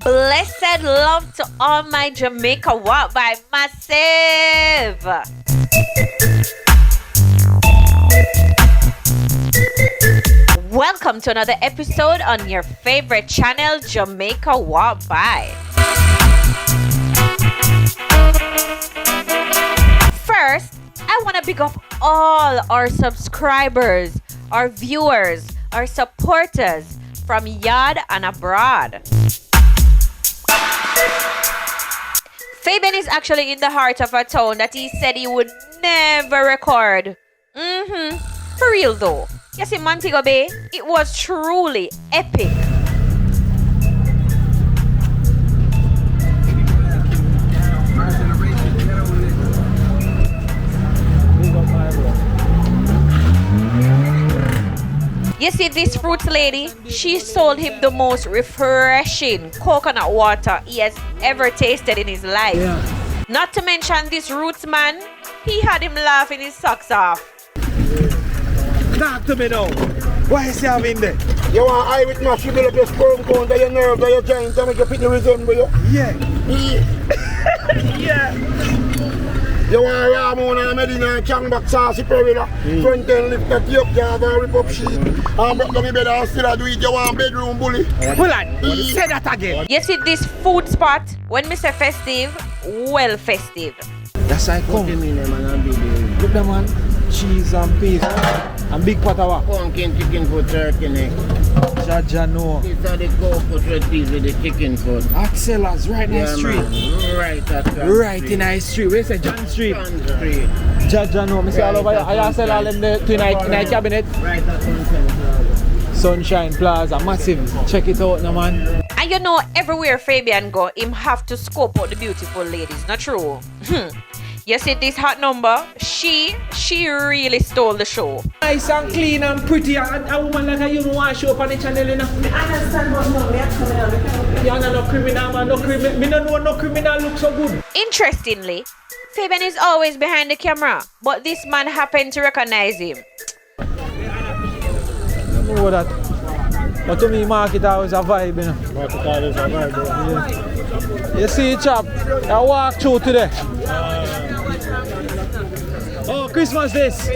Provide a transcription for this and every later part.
Blessed love to all my Jamaica Walk by Massive. Welcome to another episode on your favorite channel, Jamaica Walk by. First, I want to big up all our subscribers, our viewers, our supporters from yard and abroad. Fabian is actually in the heart of a town that he said he would never record. For real though. Yes, in Montego Bay, it was truly epic. You see, this fruit lady, she sold him the most refreshing coconut water he has ever tasted in his life. Yeah. Not to mention this roots man, he had him laughing his socks off. Talk to me now. What is you having there? You want eye with my sugar up your sperm count, that your nerve, that your joints, that make your picture resemble you? Yeah. Yeah. You want Ramon and Medina and Changback saucy perilla, front end lift that you up, Java, rip up sheet, and broke down the bed and still do it. You want bedroom bully? Hold on, say that again. You see this food spot, when me say festive, well festive. That's how I come. Look the man, cheese and peas, and big pot of what? Pumpkin chicken foot, turkey neck. Jaja no. These are the coconut red peas with the chicken foot. Axelas, right in the street. Man. Right at John Right Street. in the street. Where say John Street? John Street. Jaja no. Me say all over here. I sell all in the cabinet. Right at Sunshine. Sunshine Plaza, massive. Check it out now, man. And you know, everywhere Fabian go, him have to scope out the beautiful ladies, not true? You see this hot number? She really stole the show. Nice and clean and pretty. A woman like you don't want to show up on the channel, you know. I understand, but no, me criminal. You are no criminal, man. No criminal. Me don't know no criminal look so good. Interestingly, Fabian is always behind the camera, but this man happened to recognize him. I know that. But to me, market always a vibe, you know. Market always a vibe, yeah. You see, chap, I walk through today. Oh, Christmas this.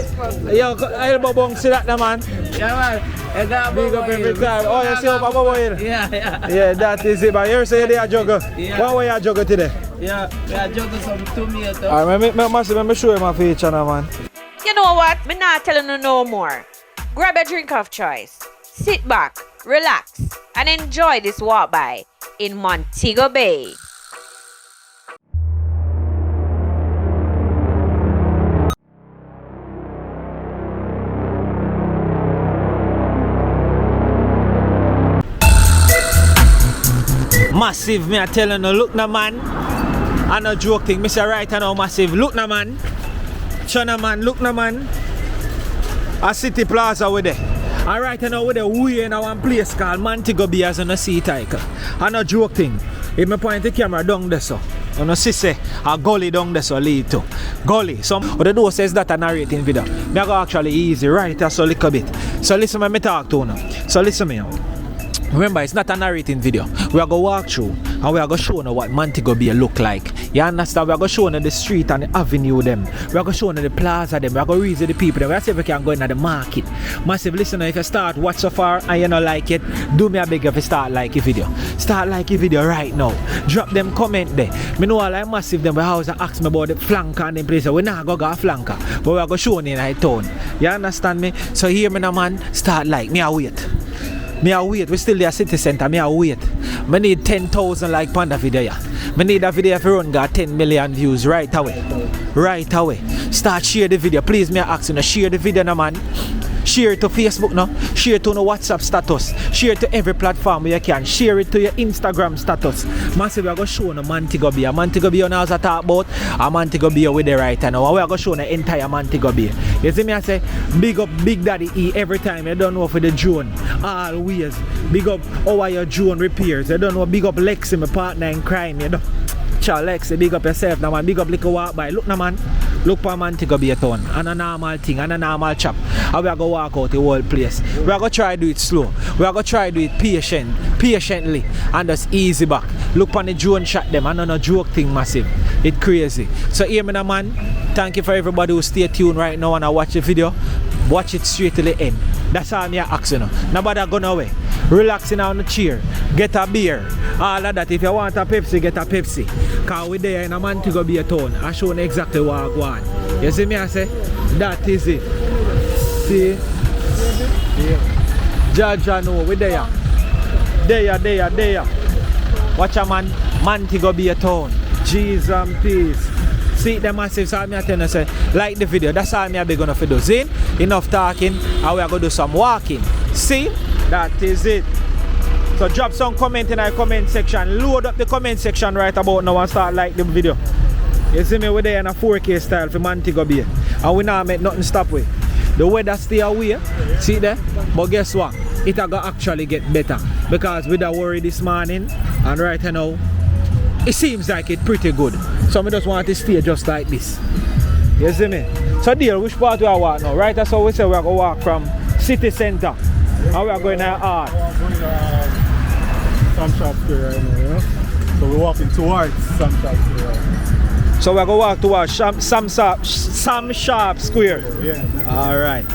Yo, elbow bong, see that, man? Yeah, man. I got big up every time. Oh, you see up above oil? Yeah. Yeah, that is it. But you say they are juggle. Yeah. What way you juggle today? Yeah, we are juggling some tomatoes. Alright, let me show you my feature now, man. You know what? Me not telling you no more. Grab a drink of choice. Sit back, relax, and enjoy this walk by in Montego Bay. Massive, me I telling you, look na man. I no joke thing, me say right now, massive. Look na man. Chana man, look na man. A city plaza with it. Alright now with the way in one place called Montego Bay as on a sea title. I no joke thing. If me point the camera down there so. You know, see say a gully down there so lead to. Gully. Some of the door says that a narrating video. Me I go actually easy, right? That's a little bit. So listen when me talk to you. So listen me. Remember, it's not a narrating video. We are going to walk through and we are going to show you what Montego Bay look like. You understand? We are going to show you the street and the avenue them. We are going to show you the plaza them. We are going to reason the people them. We are going to see if we can go into the market. Massive listener, if you start watch so far and you don't like it, do me a beg if you start like the video. Start like the video right now. Drop them comment there. Me know all I massive them. We house ask me about the flanker and them places. We not going to go a flanker. But we are going to show you in the town. You understand me? So hear me now, man. Start like. Me I wait. Me a wait, we still there city center, me a wait. Me need 10,000 like panda video ya. Me need a video if you run got 10 million views right away. Right away. Start share the video. Please me ask you, share the video now man. Share it to Facebook now. Share it to no WhatsApp status. Share it to every platform where you can. Share it to your Instagram status. Massive, we are going to show you Montego Bay. Montego Bay now as I talk about. A Montego Bay with the right now. We are going to show you the entire Montego Bay. You see me I say, big up Big Daddy E every time. You don't know for the drone. Always. Big up how your drone repairs. You don't know. Big up Lexi, my partner in crime. You know. Ciao Lexi, big up yourself now man. Big up Liquor Walk by. Look now man. Look for Montego Bay town. And a normal thing, and a normal chop. And we are going to walk out the whole place. We are going to try to do it slow. We are going to try to do it patiently. And just easy back. Look on the drone shot them. And no joke thing massive. It's crazy. So hear me now, man. Thank you for everybody who stay tuned right now and I watch the video. Watch it straight to the end. That's all I'm asking you. Nobody going away. Relaxing on the chair. Get a beer. All of that. If you want a Pepsi, get a Pepsi. Because we're there in a Montego Bay town. I show you exactly what I want. You see me I say? That is it. See? Yeah. Jaja know we're there. There. Watch a man. Montego Bay town. Jesus and peace. See them massive, so I'm telling you, say, like the video, that's all I'm going to do. See? Enough talking, and we are going to do some walking. See? That is it. So drop some comment in the comment section. Load up the comment section right about now and start like the video. You see me, we're there in a 4K style for Montego Bay. And we not make nothing stop with. The weather stay away, see there? But guess what? It will actually get better. Because we don't worry this morning, and right now, it seems like it's pretty good. So I just want to stay just like this. You see me? So dear, which part we are walk now? Right, that's how we say we are going to walk from city center. And we are going to art. Sam Sharp Square right now, you know? So we're walking towards Sam Sharp Square right now. So we're going to walk towards Sam Sharp Square. Yeah. Alright.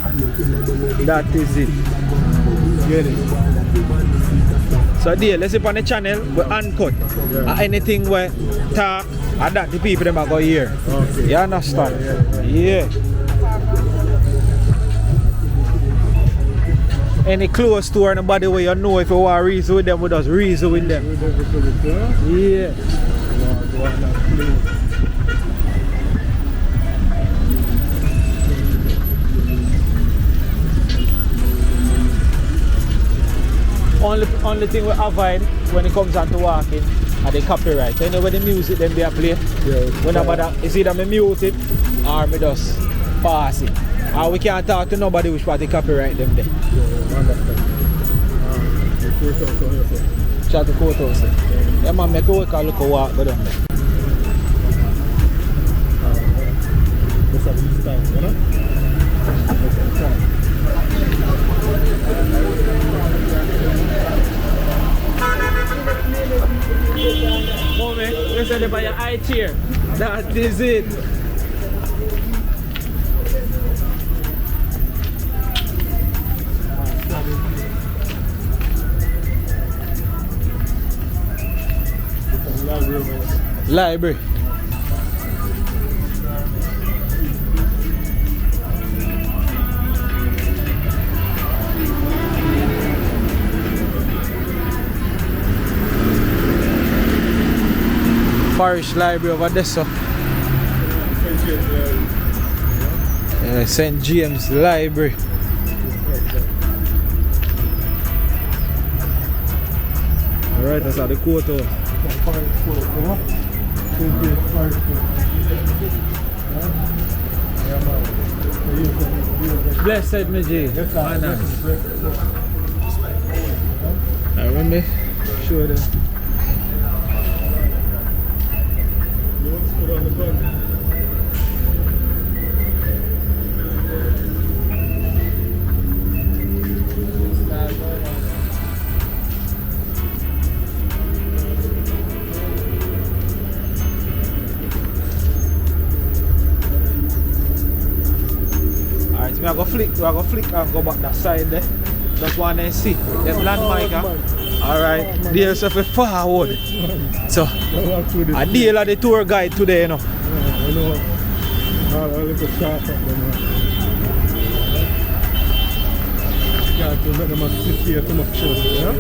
That is it. Get it. So dear, let's see on the channel, we uncut. Yeah. Anything we talk, and that the people them are going to hear. Okay. You understand? Yeah. Any close to anybody where you know if you want to reason with them, we just reason with them. Yeah. Only thing we avoid when it comes on to walking are the copyright. You know when the music them they play? Yeah, whenever it's either me mute it or me just pass it. And we can't talk to nobody which part they copyright them there. Yeah, understand. Chat the courthouse. Yeah man, make a work and look a walk go down there. What's up this time, you know? Moment, listen by your high chair. That is it. Library. Parish Library over there, so. St. James Library. Alright, that's how the courthouse. Blessed me, G. I remember. Show them. We are gonna flick and go back that side there. Just want to see them landmark. Alright, there's a forward. So I deal with the tour guide today, you know. I know. I'll look at shot up them. Can't let them sit here too much, yeah?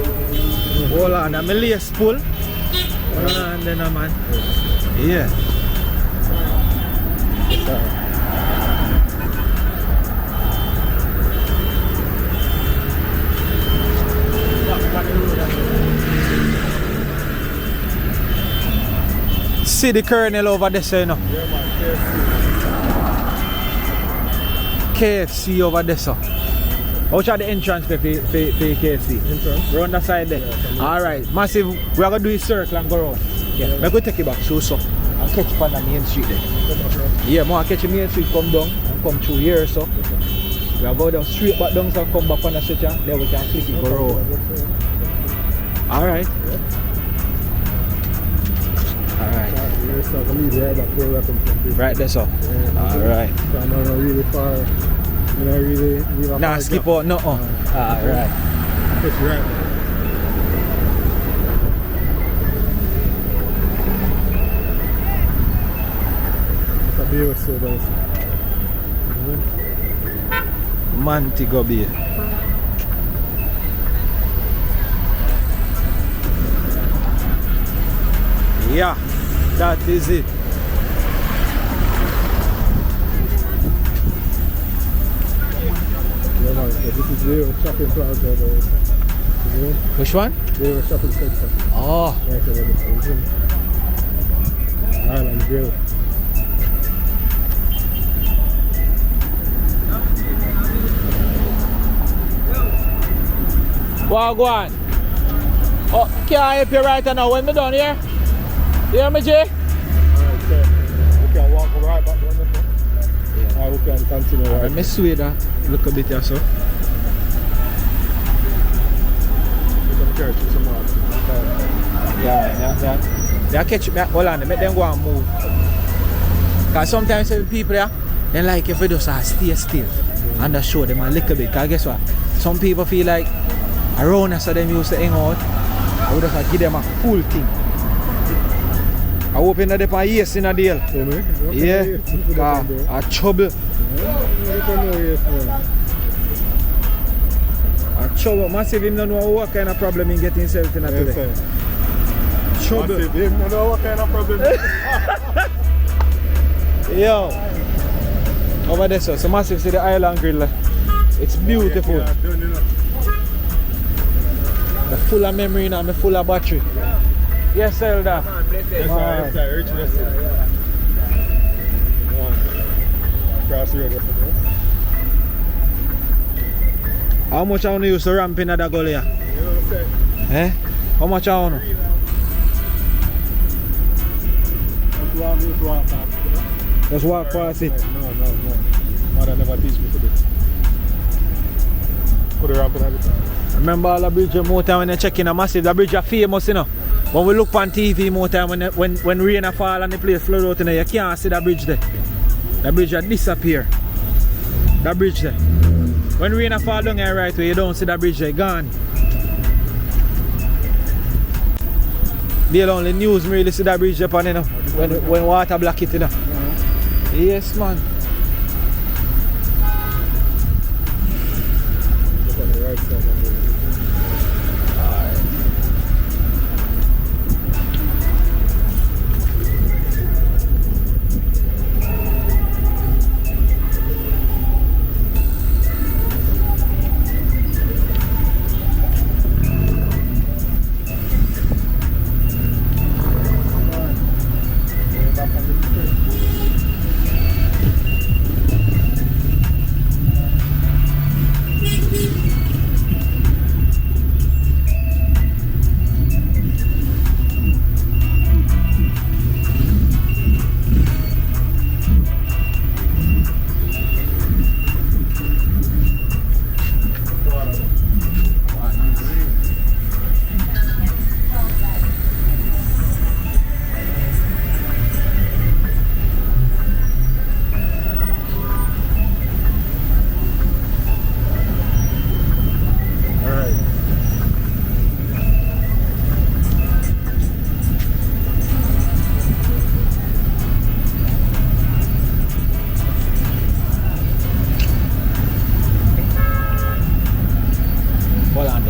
Hold on, I'm a lace pull. Hold on then, man. Yeah. See the colonel over there, so, you know. Yeah, man, KFC over there, so. Which are the entrance for KFC? Entrance? Round the side there. Yeah, alright, massive. We are going to do a circle and go around. Yeah, we're going to take it back, so. And catch up on the main street there. Yeah, more catch the main street, come down and come through here, so. We'll go down straight back down, so come back on the switch, and then we can flick it, go road. Alright. Alright. Right there, so. Alright. I'm not really far. You know, really. Nah, skip out, no. Alright. It's right. It's a beautiful place. Montego Bay. Yeah, that is it. Yeah, man, so this is the shopping plaza. Which one? The shopping center. Oh. Right over there. Island Grill. Well, go on. Oh, can I help you right now when we're done here? You hear me, Jay? Alright, so we can walk right back down there. Yeah. Or we can continue right. Let me sway that. Look a bit here, so. Yeah, catch me. Hold on, make them go and move. Because sometimes people there, they like if we just stay still and just show them a little bit. Because guess what? Some people feel like around us, so them used to hang out. I would just give them a full thing. I hope that they pay yes in a deal. Yeah, a trouble. A trouble. Massive him don't know what kind of problem he get himself in today. Trouble. Massive him don't know what kind of problem. Yo. Over there, so Massive see the island grill. It's beautiful. I'm full of memory and I'm full of battery. Yes, Elder. Yes, Cross the road. How much I want to use to ramp in that gully? Eh? How much I want to? Just walk past it. No. Mother never teach me to do. Put a ramp in every time. Remember all the bridge more time when you check in a Massive, the bridge are famous, you know. When we look on TV more time when rain fall and the place flood out in there, you can't see the bridge there. The bridge will disappear. The bridge there. When rain fall down here right way, you don't see the bridge there, gone. The only news me really see the bridge there, you know, when water block it, you know. Yes, man. Look on the right side.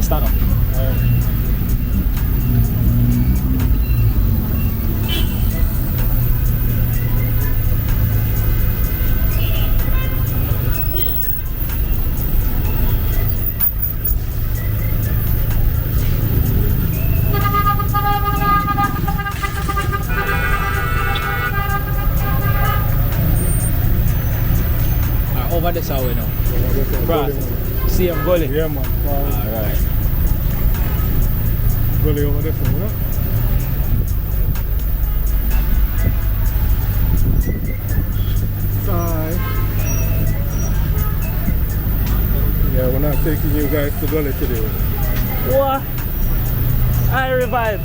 Stand up. Over this way now. Cross. See him gully. Yeah, man. Alright. Gully over this one, you know? you guys to go today. What? I revive.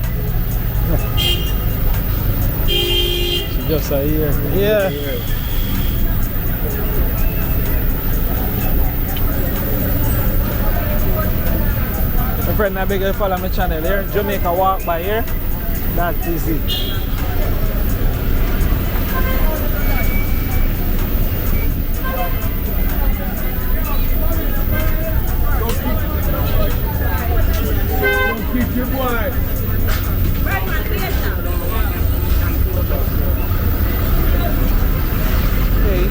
She just a year. Yeah. My friend, I beg you follow my channel here. Jamaica walk by here. That is it. Keep your boy. Hey.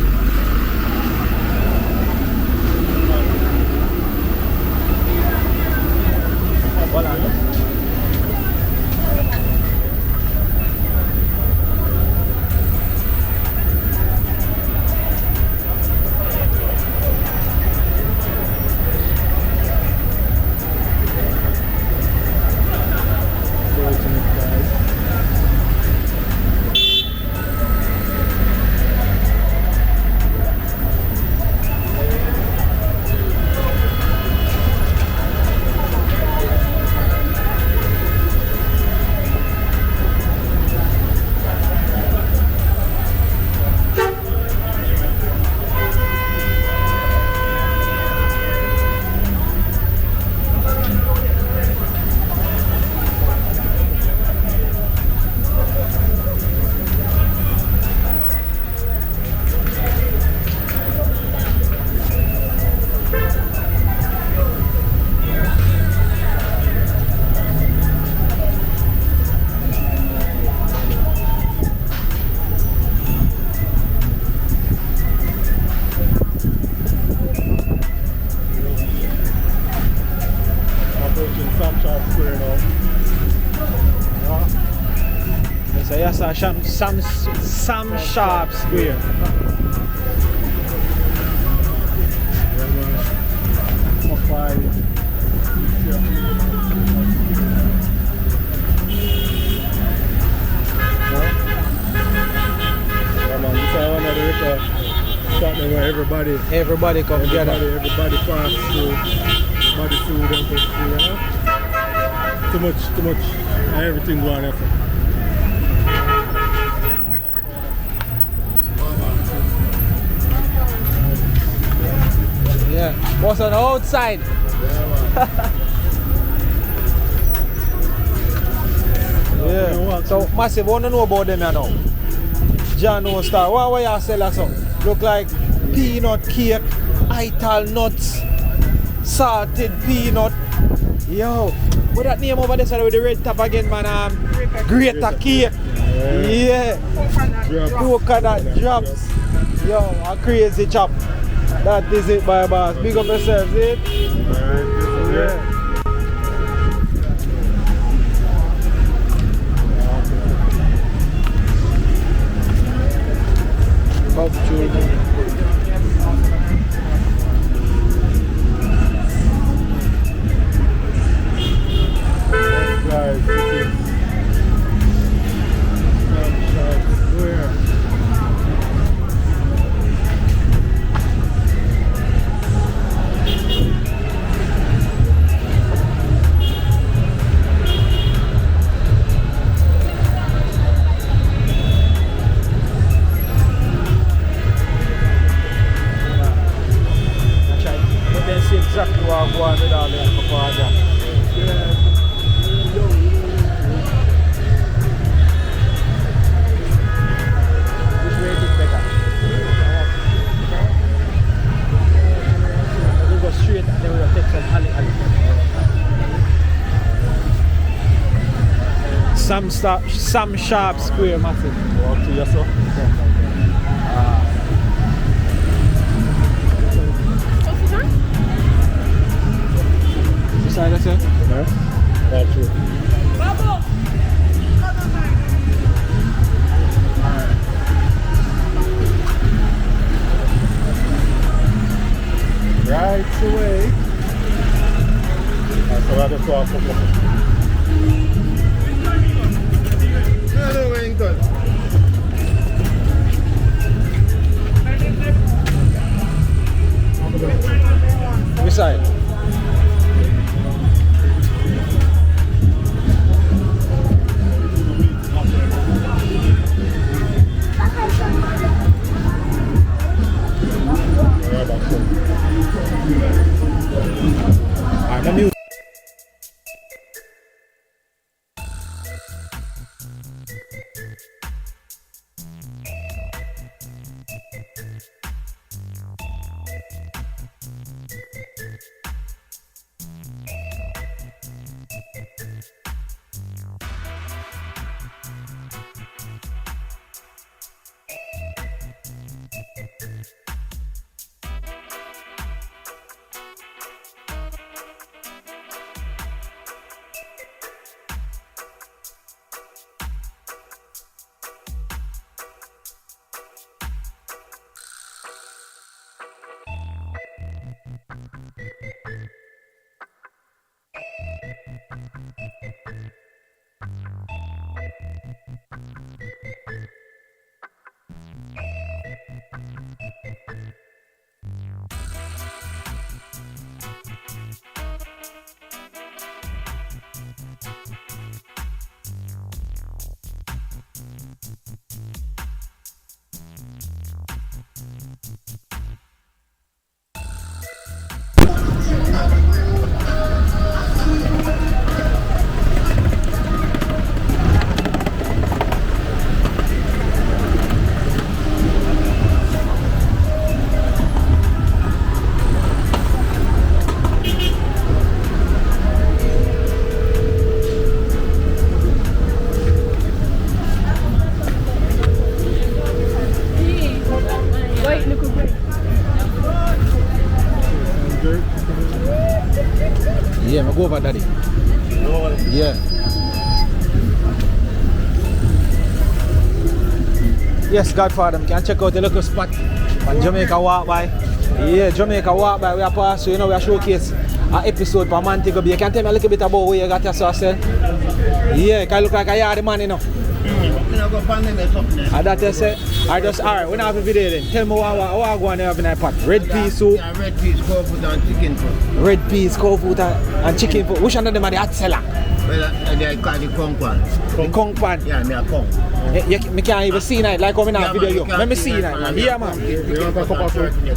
Wala na. So yes, some sharp square. Everybody come together. Everybody pass through. Body food and go through, you know? Too much. And everything going on. Yeah. What's on the outside? Yeah. So massive, I want to know about them now. John No Star. What y'all sell us up? Look like peanut cake, ital nuts, salted peanut. Yo, what that name over there side with the red top again, man? Greater cake. Yeah. Coconut drops. Yo, a crazy chop. That is it, my boss. Big up yourself, see? Yeah. Exactly what I'm going with all this before I go. Which way is better? We'll go straight and then we'll take some alley. Some sharp square massive. Walk to yourself. Side of it? Yeah. That's true. Right away. That's a lot of talk. Hello, Wellington. Which side? over, daddy. Yeah. Yes, Godfather, you can check out the local spot on Jamaica Walk By. Yeah, Jamaica Walk By, we are past, so you know, we are showcase an episode for Montego Bay. You can tell me a little bit about where you got yourself, sir? Yeah, can look like a yard man, you know. And that you say, alright, we don't have a video then. Tell me what I go on there having a pot. Red peas soup. Yeah, red peas, cold food and chicken food. Red peas, cold food and chicken food. Which one of them are the hot seller? Well, they call the kong pan. The kong pan. Yeah, me a kong. Me can't even see it like how me now video you. Let me see it, man. Yeah, man.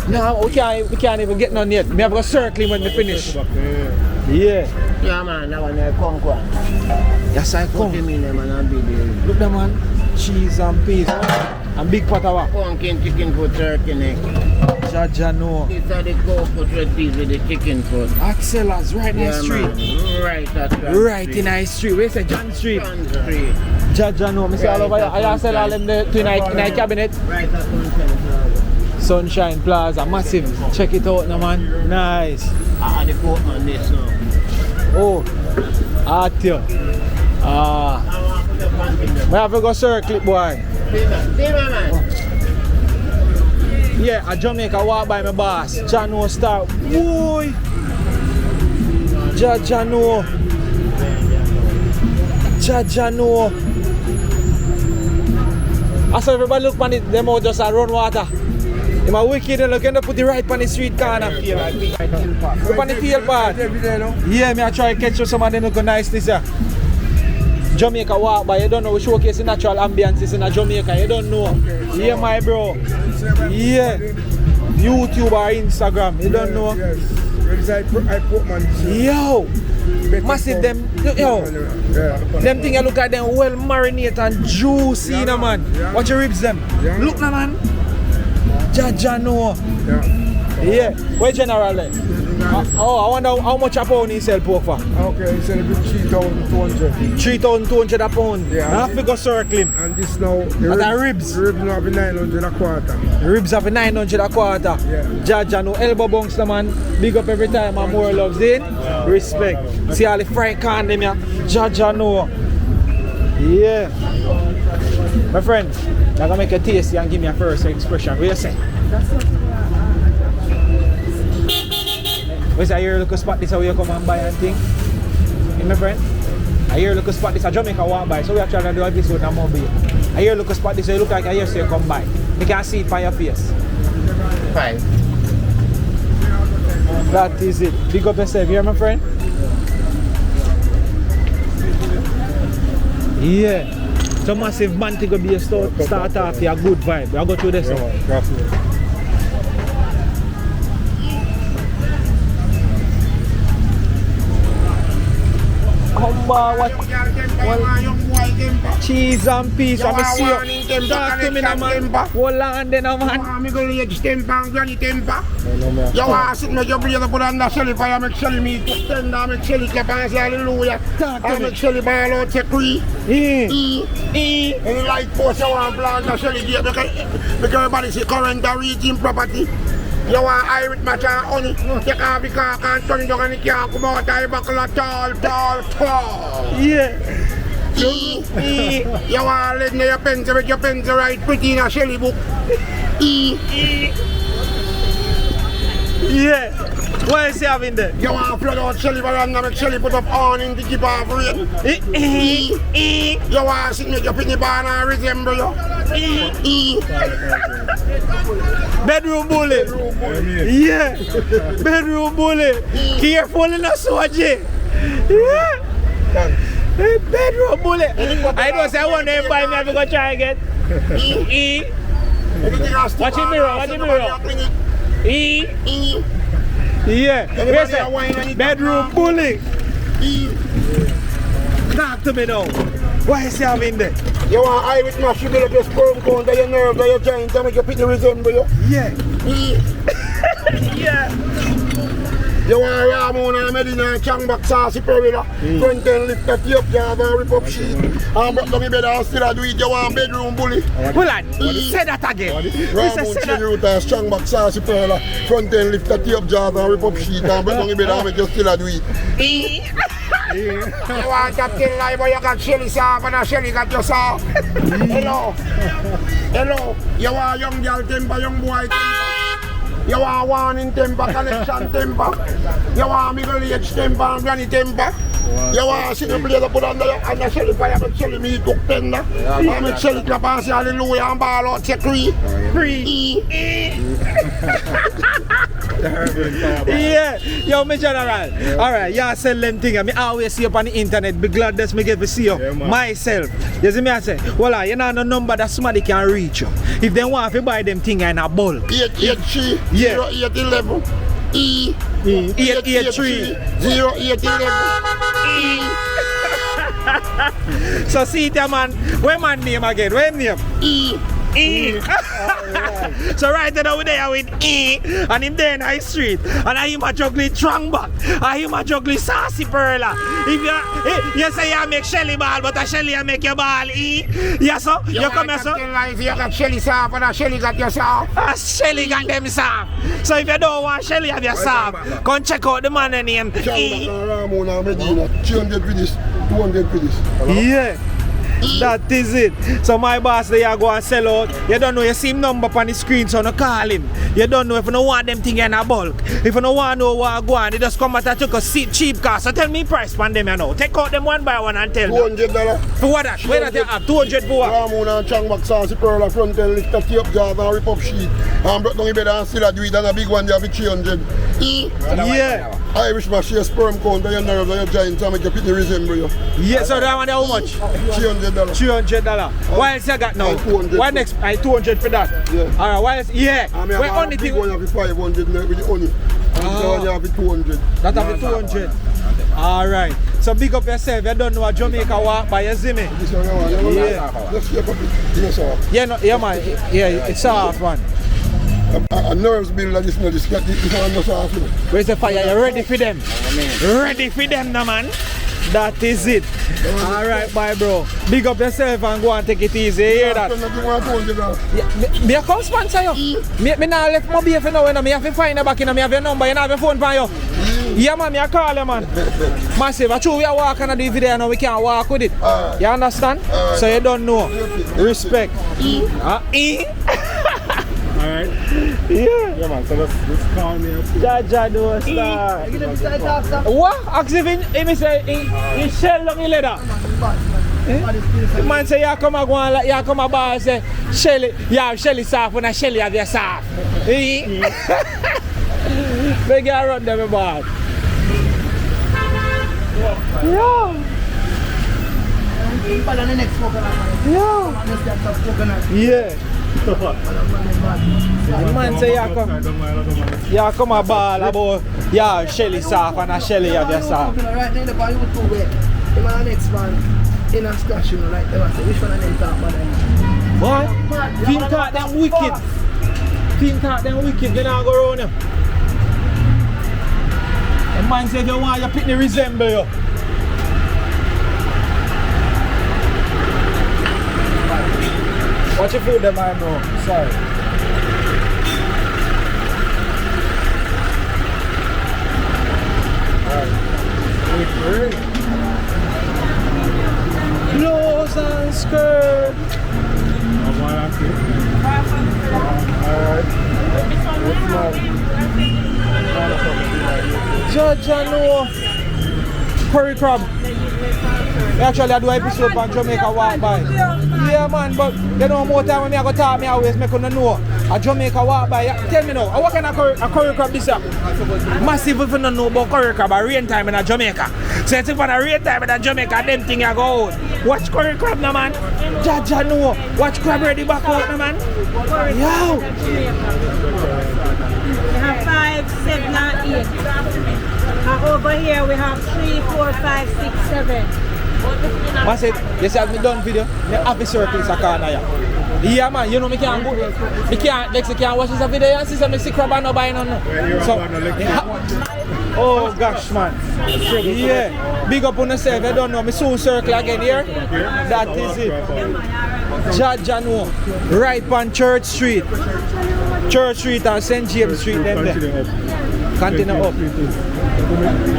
No, we can't even get none yet. Me have a circling when we finish. Yeah. Yeah, man, that one is kong pan. Yes, I Put come. him in there, man, and be there. Look there, man. Cheese and peas. And big pot of what? Pumpkin, chicken food, turkey neck. Jaja no. These are the cold food red peas with the chicken food. Hot sellers right in the Yeah, street. man. Right at that Right in the street. Where you say John Street? John Street. Jaja no. Me say all over here. I sell all them there to in the cabinet. Right at Sunshine Plaza. Massive. Check it out now, man. Nice. the Portman this now. Oh. Hot here. Ah. I have to go circle it, boy. Yeah, a Jamaica Walk By my boss. Jano Star. Boy. Jano. Jano. I saw everybody look on it, them out just a run water. If I wicked and look, end up put the right on the street corner. Look on the tail part. Yeah, me I try to catch you some of them look nice this year. Jamaica Walk By, you don't know, we showcase the natural ambiences in Jamaica, you don't know. Yeah, my bro. Yeah. YouTube or Instagram, you don't know. Yo. Massive them, yo. Them thing you look at them well marinated and juicy, you know, man. Watch your ribs them. Look now, man. Jaja no. Yeah. Where general then? Oh, I wonder how much a pound he sell pork for. Okay, he sell about 3,200. 3,200 a pound. Yeah. I have to go circling. And this now, the ribs. The ribs now have 900 a quarter. The ribs have 900 a quarter. Yeah. Jaja no elbow bunks the man. Big up every time and more loves in. Respect. See all the fried corn them here. Jaja no. Yeah. My friend, I'm gonna make a taste and give me a first expression. What you say? Where's a here look spot this how you come and buy and thing? Hey, my friend? I hear look spot this a Jamaica Walk By, so we are trying to do an episode on Mobay. I hear look spot this so you look like I hear so you come by. You can see it by your face. 5. That is it. Big up yourself here, my friend. Yeah. So massive Montego Bay start off here, a good vibe. I'll go through this. Come on, what? Cheese and peas. I'm see you. Talk to me now, man. Hold on then, man. I'm going to age temper and granny temper. You want to sit me, you bring put on the shelly fire, make shelly meat, tender, make shelly clap and say hallelujah. I make shelly ball out, take free. And like post, you want to plant the shelly gate, because everybody see current and reaching property. You want eye with match and honey, take off the car and turn it down and it can't come out, I buckle a tall. Yeah. You want to let your pencil with your pencil right pretty in a shelly book. Yeah. What is he having there? You want to flood out Shelly veranda, make Shelly put up awning to keep off rain. You want to sit make your penny bar and resemble you. Bedroom bully. Yeah. Bedroom bully. Careful in the soji. Yeah. Bedroom bully. I don't say I want to buy me, I'm going to try again. Watch it mirror, watch it mirror. Yeah. Where's that? Bedroom bully. Talk to me now. What is he having there? You want eye with mash, you build up your sperm count, your nerve, your joint, to make your penny resemble you. Yeah. Yeah. You want Ramona Medina, Changback Saucy Perilla, front end lift the tape jar and rip up sheet. And broke down the bed and still do it. You want bedroom bully. Hold on, say that again. Ramona Changback Changback Saucy Perilla, front end lift the tape jar and rip up sheet. And broke down the bed and make you still do it. You want Captain Live, but you got Shelly Soft and Shelly got your soft. Hello. Hello. You want young girl temper, young boy temper. You want warning temper, collection temper. You want middle age temper and granny temper. You want single blazer put under the Shelly fire, but Shelly me cook tender. I make Shelly clap and say hallelujah and ball out, say free. Yeah, yo, me general. Alright, y'all sell them things. I always see up on the internet. Be glad that me get to see you myself. You see me I say, well, you know no number that somebody can reach you. If they want to buy them things in a bulk. 883 Yeah. 0811 E 883 0811 So see it, man. Where my name again? Where name? E. So right now we there with E and him there in high street and I him a juggling Trangback, I him a juggling Saucy Perla. If you say you make Shelly ball, but a Shelly make your ball E. Yes sir? You come here sir? You got Shelly soft and a Shelly got your soft. Shelly got them soft. So if you don't want Shelly have your soft, come check out the man name E. Ramona Medina, 300 for this, 200 for this. Yeah. That is it. So my boss they are go and sell out. You don't know you see him number on the screen, so no call him. You don't know if you don't want them thing in a bulk. If you don't want to know what go on, they just come at and took a cheap car. So tell me price on them you know. Take out them one by one and tell me. $200. For what that? Where that you have? 200 for what? Ramona and Changback Saucy Perla, front end lift the tape jars and rip up sheet. And broke down the bed and still do it, and a big one you have it 300. Yeah. Irish man share sperm count and your nerves and your giants and make your pitney resemble you. Yeah, so that one how much? $300. $300. What else you got now? 200. What next? 200 for that. Yeah. Alright, what else? Yeah. I mean, Where I only big thing one you have 500 with the honey. And the one you have 200. that have the 200. Alright. So big up yourself. You don't know what Jamaica walk by, you see me? This one you want. Yeah. Just keep up it. You know, so. Yeah, no, yeah man. Yeah, it's soft man. A nerves builder, this one not soft. Where's the fire? You ready for them? Ready for them now man. That is it. Alright, bye bro. Big up yourself and go and take it easy. You hear that? Yeah, me come sponsor you. Me now left Mobay for now. Me have to find you back in. Me have your number. You have your phone for you. Yeah man, me call you man. Massive. I true we are walking on the video now. We can't walk with it. You understand? So you don't know. Respect. Alright? Yeah. Yeah man, so let's call me up. Jaja do star. What? Ask if he say he shell on the leather. The man say you come and go and you come and bar say Shelly, you have Shelly soft when a Shelly have your soft. Make you run them about. Yeah. Yeah. The man say you come a ball about yeah Shelly soft and a Shelly have your soft. Right now, the YouTube way. The next man in a squash, you know, like they say, which one of them talk about them? What? Team talk them wicked. Team talk them wicked, they not go around you. The man say if you want your pitney resemble you. Watch your food them man bro. Sorry. Alright. Clothes and skirt. Judge and no curry crab. Actually, I do an episode on Jamaica walk by. Yeah, man, but you know more time when I go talk, me always make you know. A Jamaica walk by. Tell me now, what kind of curry crab this up? Massive if you don't know about curry crab, a rain time in Jamaica. So it's for a rain time in Jamaica, them thing I go out. Watch curry crab now, man. Jaja know. Watch crab ready back out now, man. Yo. We have 5, 7, and 8. And over here we have 3, 4, 5, 6, 7. I said, you see, me done video, me have a circle in the corner here. Yeah, man, you know, me can't go. Me can't, Lexi can't watch this video and see me see crab and no buy none. So, oh gosh, man. Yeah, big up on yourself. I don't know, me soon circle again here. That is it. Jajano, right on Church Street. Church Street and St. James Street. Then there. Continue up.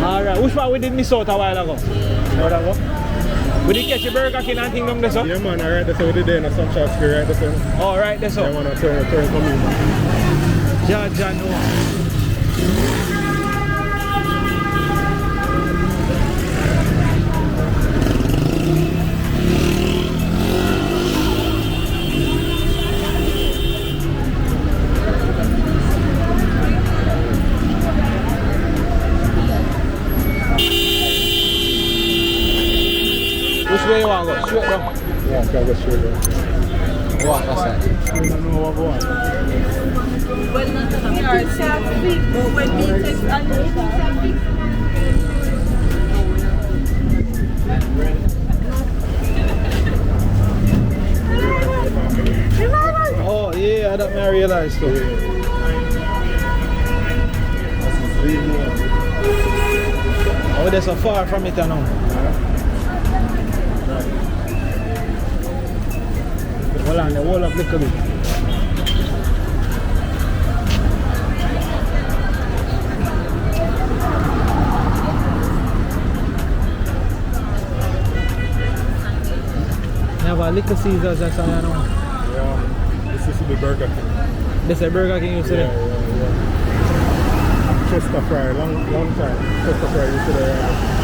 Alright, which one we did miss out a while ago? We did catch a Burger King and thing down there, so? Yeah, man, I right there, so we did there in a sunshine square right there, so. Oh, right there, so? I want to turn for me. Jajano. Which way you want to go? Straight down? Yeah, I can go straight down. Walk that side. I don't know what I want. Well, not the cars are big, but when we take Oh, yeah, that I realized too. Oh, they're so far from it now. Hold on, the wall up little bit. You have a little Caesars or something, you know? Yeah, this is the Burger King. This is a Burger King you see there? Yeah. Chester fry, long time. Chester fry, you see there.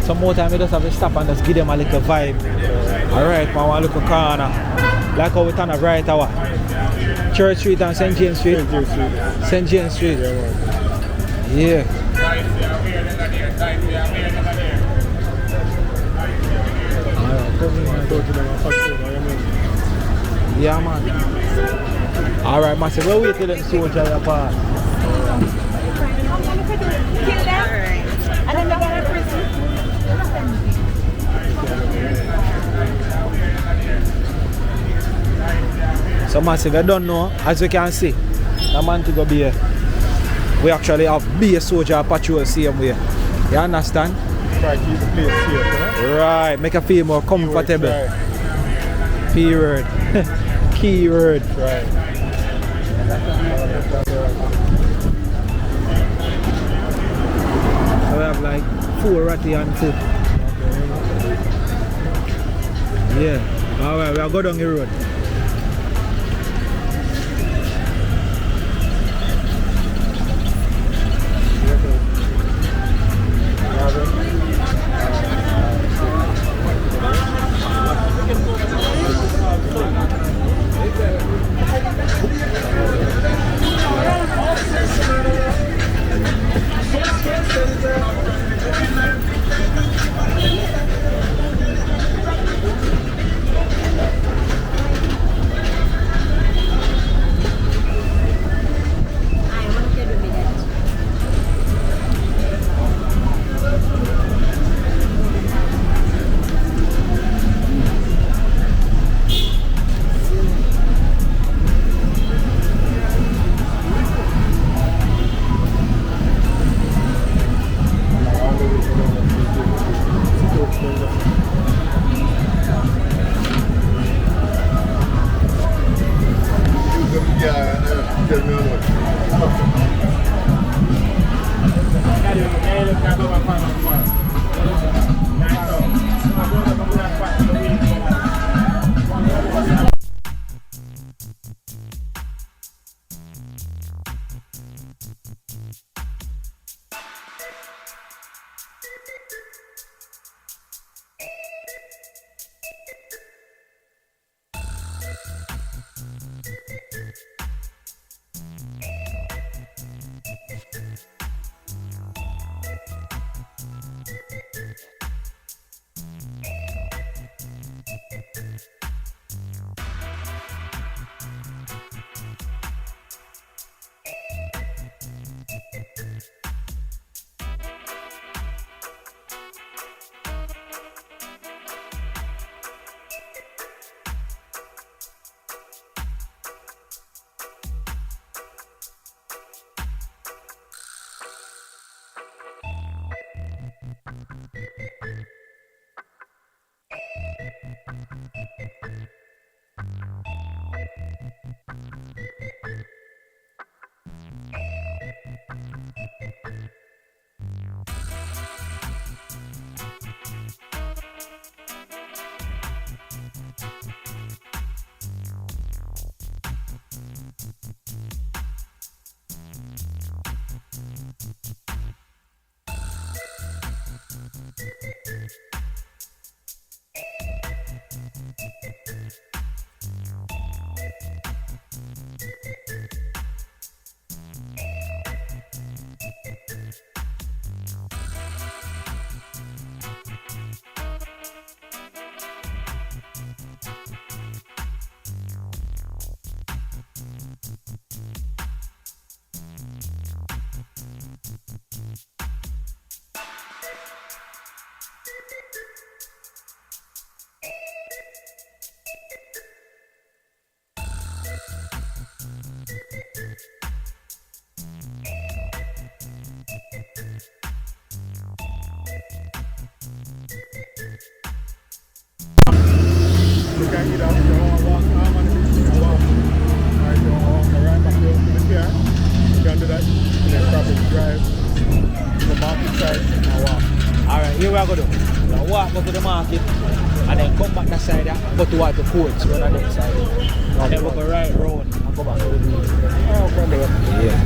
Some more time we just have to stop and just give them a little vibe. Alright, man, one little corner. Like how we turn up right our Church Street and St. James Street. St. James Street. Yeah. Yeah, man. Alright, man, so we'll wait till them soldiers are apart. And then they're going to prison. So massive, you don't know, as you can see, the Montego Bay, we actually have be a soldier patrol same way. You understand? Try to keep the place safe, you know? Right, make you feel more comfortable. P-word. Keyword. Right. So we have like 4 ratty and foot. Yeah. Alright, we'll go down the road. You can either walk arm on the beach, you can walk right, you walk right back to the car. You can do that and then probably drive to the market side and walk. Alright, here we are going to do. Now walk go to the market and then come back that side go towards the ports on that side. And then we'll go right round and go back to the beach. Oh, come on. Yeah.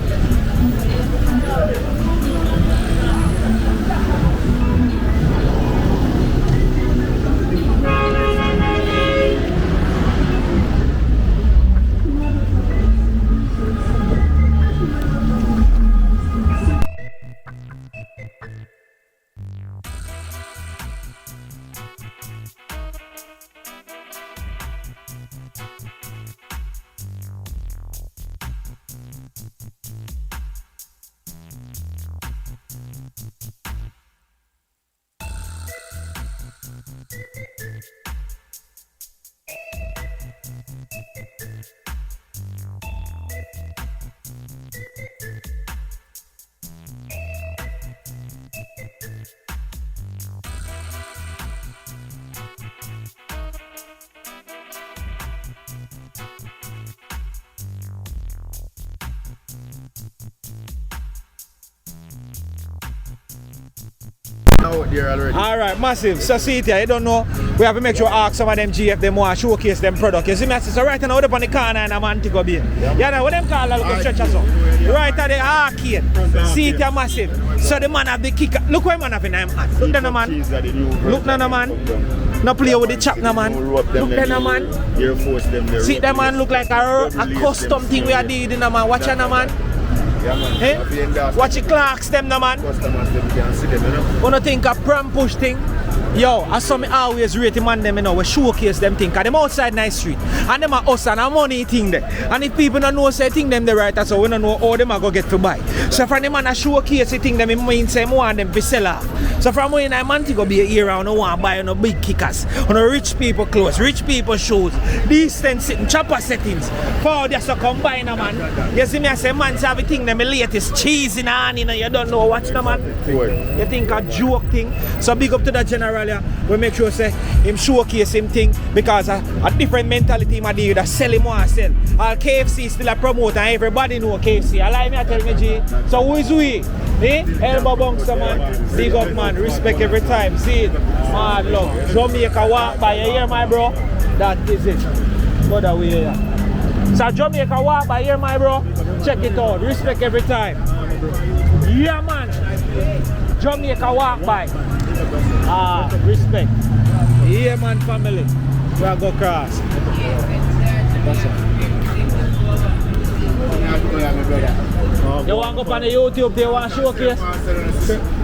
Out there already. Alright, massive. So see it here, you don't know. We have to make sure ask some of them GF them want to showcase them product. You see me? So right now, we're up on the corner in Montego Bay. Yeah, now what them call a little church or something. Right at the arcade. See it here, massive. So the man have the kicker. Look what man have in him hand. Look down, man. Look down, man. No play with the chap, no man. Look down, man. See that man look like a custom thing we are doing, no man. Watch out, no man. Yeah, man. Eh? Watch the clocks them, no man. Customers them can see them, you know. Wanna think a pram push thing? Yo, I saw me always rate the man them, you know, we showcase them thing. Cause them outside nice street. And them are us and a money thing there. And if people don't know say thing them the right, so we don't know how them are go get to buy. So from the man a showcase the thing them, it means say more them to sell off. So from when I Montego Bay here around, no one buy no big kickers, no rich people clothes, rich people shoes, decent sitting, chopper settings. For just to combine a man. You see me I say man say everything them the latest cheese in hand, you know, you don't know what's the man. You think a joke thing. So big up to the general. We make sure say him showcase him thing because a different mentality him a deal that sell him more sell. All KFC still a promote and everybody know KFC. I like me I tell me G. So who is we? Me? Elbow bouncer man. Big up man. Respect every time. See it? Mad love. Jamaica walk by. You hear my bro? That is it. Go that way here. So Jamaica walk by here my bro. Check it out. Respect every time. Yeah man. Jamaica walk by. Ah, respect. Yeah, man, family. We are go cross. That's it. You want to go on the YouTube, they want to showcase?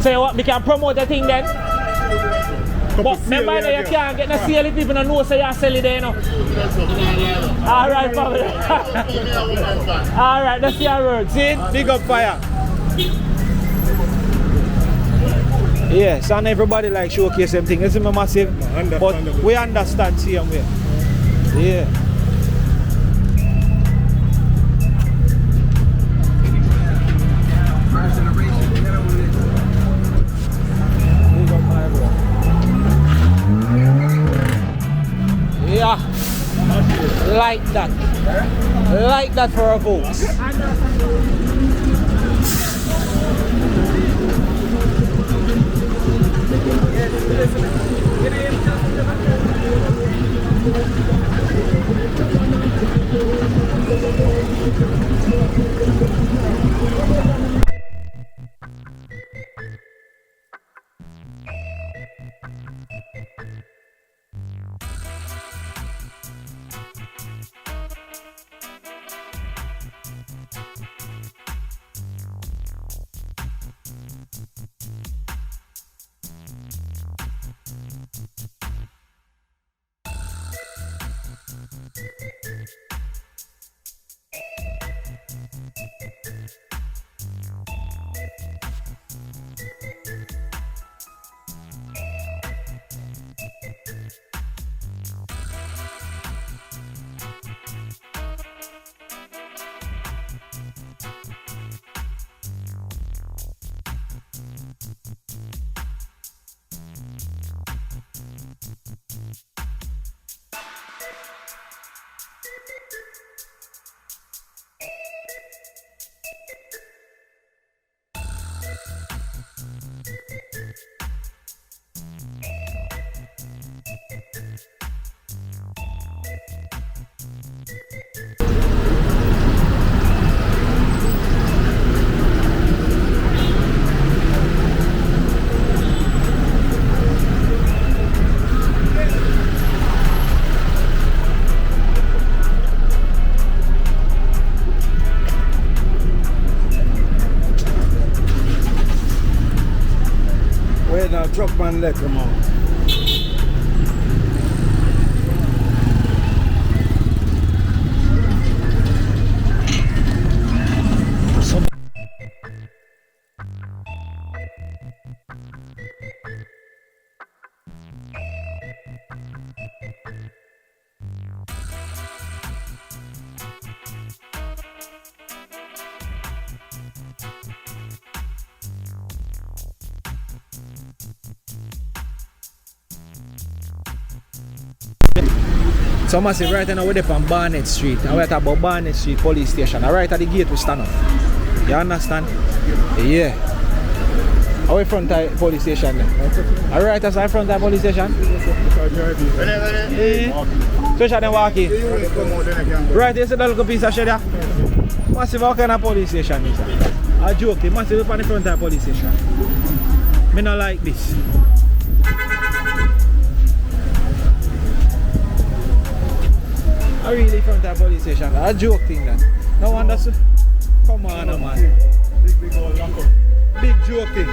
So you want, we can promote the thing then? But remember that you can't get the sale if people don't know so you sell it there, you know? Alright, family. Alright, that's your word. See? Big up fire. Yes, and everybody like showcase them thing. It's massive, but we understand same way. Yeah. Yeah, like that for our folks. Truck man let them out. So massive right now we're on Barnett Street and we're at about Barnett Street police station. And right at the gate we stand up. You understand? Yeah. Our front of the police station then. Alright, that's our front of the police station. Especially them walking. Right, you see that little piece of shit there? Massive what kind of police station is that? I joke, massive on the front of the police station. Me not like this. I really front of the police station. I joke thing that. No wonder so. Come on, man. Big old lock up. Big joke thing.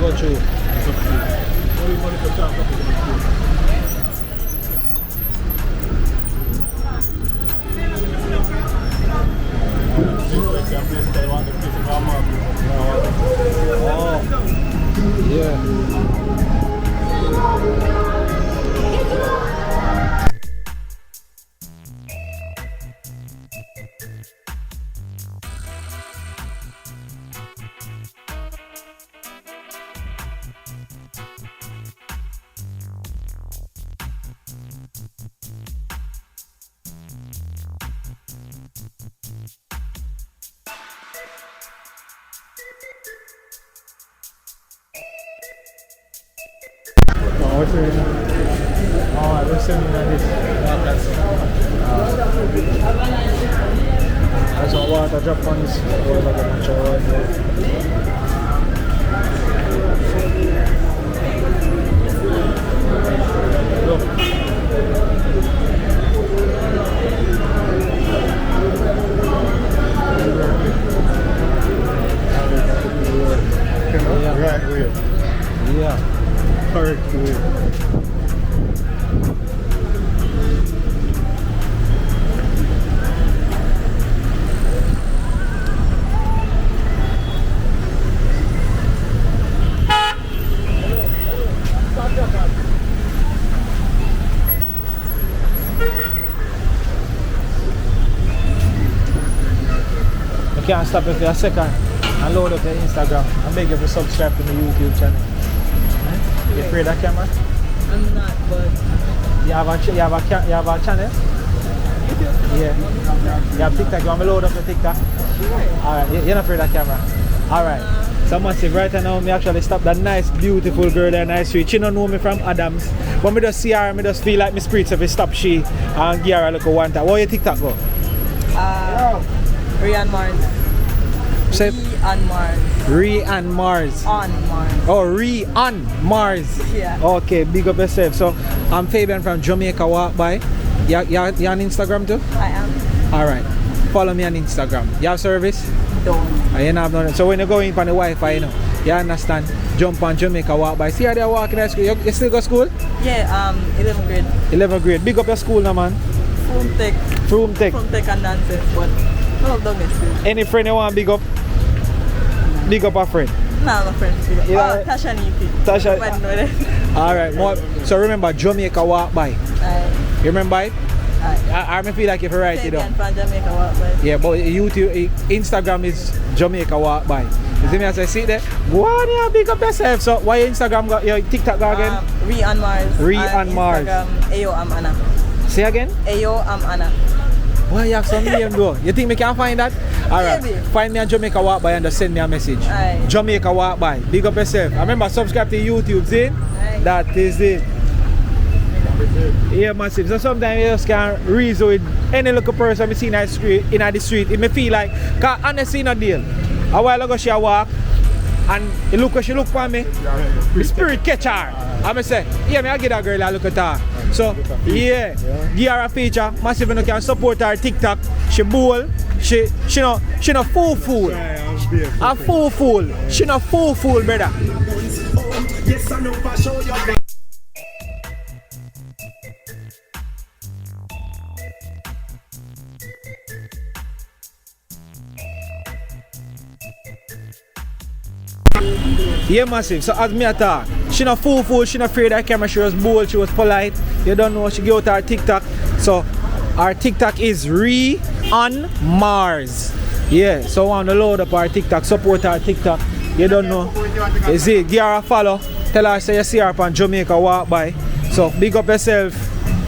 Go through. Oh, yeah. Oh, we're sending this. That's all water drop on this. Look. breaks the wave. You can't stop it for a second and load up your Instagram. I beg you to subscribe to my YouTube channel. Eh? You afraid of that camera? I'm not, but You have a channel? Yeah. You have TikTok. You want me to load up your TikTok? sure. Alright, you're not afraid of that camera. Alright. So massive, right now me actually stop that nice beautiful girl there nice street. She don't know me from Adams. But me just see her, I just feel like my spirits if I stop she and give her a look at one time. What your TikTok go? Rian Mars. Say On Mars. Re and Mars. On Mars. Oh, Re on Mars. Yeah. Okay, big up yourself. So I'm Fabian from Jamaica Walk By. You on Instagram too? I am. Alright. Follow me on Instagram. You have service? Don't. You know, have none. So when you go in on the Wi-Fi, you know, you understand? Jump on Jamaica Walk By. See how they're walking at school. You still go to school? Yeah, 11th grade. 11th grade. Big up your school now, man. From Tech. From Tech. From Tech and Dances, but no domestic. Any friend you want big up? Big up a friend. Nah, my friends. Yeah. Oh, Tasha Nipi. Tasha. Might know that. Alright. So remember Jamaica Walk By. Aye. You remember it? Aye. I feel like if you write it down. Fabian from Jamaica Walk By. Yeah, but YouTube, Instagram is Jamaica Walk By. You see me as I see there? Go on here, big up yourself. So why your Instagram got your TikTok go again? Re on Mars. Re and on Mars. Instagram, Ayo, I'm Anna. Say again? Ayo, I'm Anna. Why you have some name though? You think me can find that? Alright. Maybe. Find me on Jamaica Walk By and just send me a message. Aye. Jamaica Walk By. Big up yourself. I remember subscribe to YouTube, see? Aye. That is it. Yeah, massive. So sometimes you just can't reason with any local person I see in the street. It may feel like, cause honestly no deal. A while ago she walk and she look for me. The spirit catch her. I say, yeah, I give that girl a look at her. So yeah, give her a feature. Massive you can support her TikTok. She bold. She no fool. A fool. She no fool, brother. Yes, I know if I show you. Yeah, massive. So as me attack, she not fool, she not afraid of the camera. She was bold, she was polite. You don't know, she give out her TikTok. So our TikTok is Re on Mars. Yeah, so want to load up our TikTok, support our TikTok. You don't know. You see, give her a follow. Tell her say you see her on Jamaica Walk By. So big up yourself.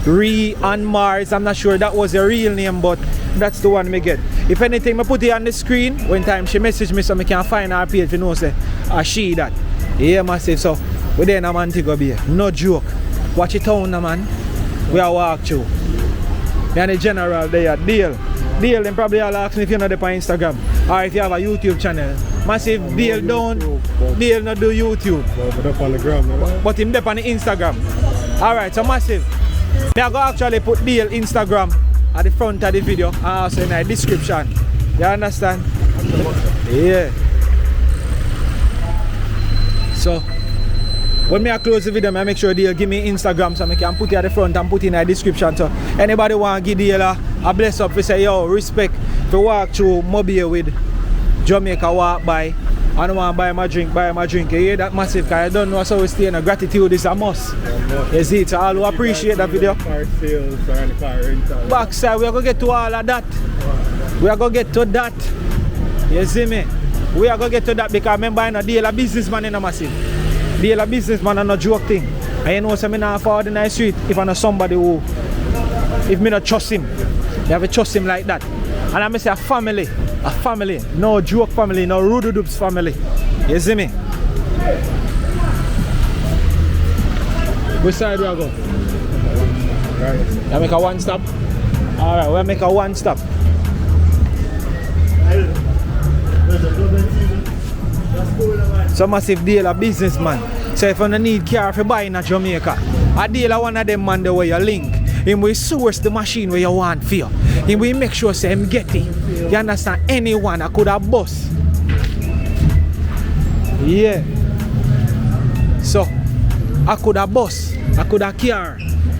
Re on Mars. I'm not sure that was your real name, but that's the one me get. If anything, I put it on the screen. When time she message me so I can find her page, you know, say, she that. Yeah, massive. So, we're there in Montego Bay. No joke. Watch it town, man. We are walk through. Me and the general there, Deal, them probably all ask me if you're not there on Instagram. Or if you have a YouTube channel. Massive, Deal don't. Deal not do YouTube. But up on the ground, But him there on the Instagram. Alright, so massive. Me I go actually put Deal Instagram at the front of the video and also in the description. You understand? Yeah. So when I close the video, I make sure they'll give me Instagram so I can put it at the front and put it in the description. So anybody want to give Deal a bless up, we say yo, respect to walk through Mobay with Jamaica Walk By. I don't want to buy my drink. You hear that massive? Because I don't know so we stay in a gratitude is a must. You see it? So all who appreciate that video. Car sales or any car rental. Backside, we are going to get to all of that. We are going to get to that. You see me? We are going to get to that because remember I'm a deal a businessman in a massive. Deal a businessman and no joke thing. And you know so I'm not forward in the street if I know somebody who, if me not trust him, you have to trust him like that. And I say a family, no joke family, no rude-doops family. You see me? Which side do I go? Right. You make a one stop? Alright, we'll make a one stop. So massive deal a businessman. So if you don't need car for buying at Jamaica, a deal a one of them man the way you link. Him will source the machine where you want for you. Him will make sure say him get it. You understand? Anyone I could have bus. Yeah. So I could have bus, I could have car.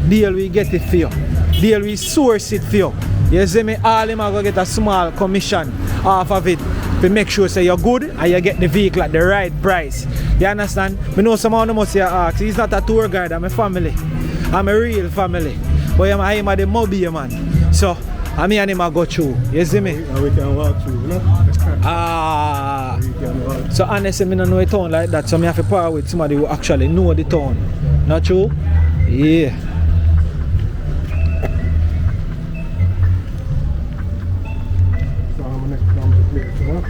Deal we get it for you. Deal we source it for you. You see me, all them are going to get a small commission off of it to make sure say you're good and you get the vehicle at the right price. You understand? I know some of them must ask, he's not a tour guide, I'm a family. I'm a real family. But I'm a the Mobay man. So, I mean, I'm go through. You see me? And we can walk through, you know? So honestly, I don't know a town like that. So I have to par with somebody who actually know the town. Not true? Yeah. So I'm next down the place, you know?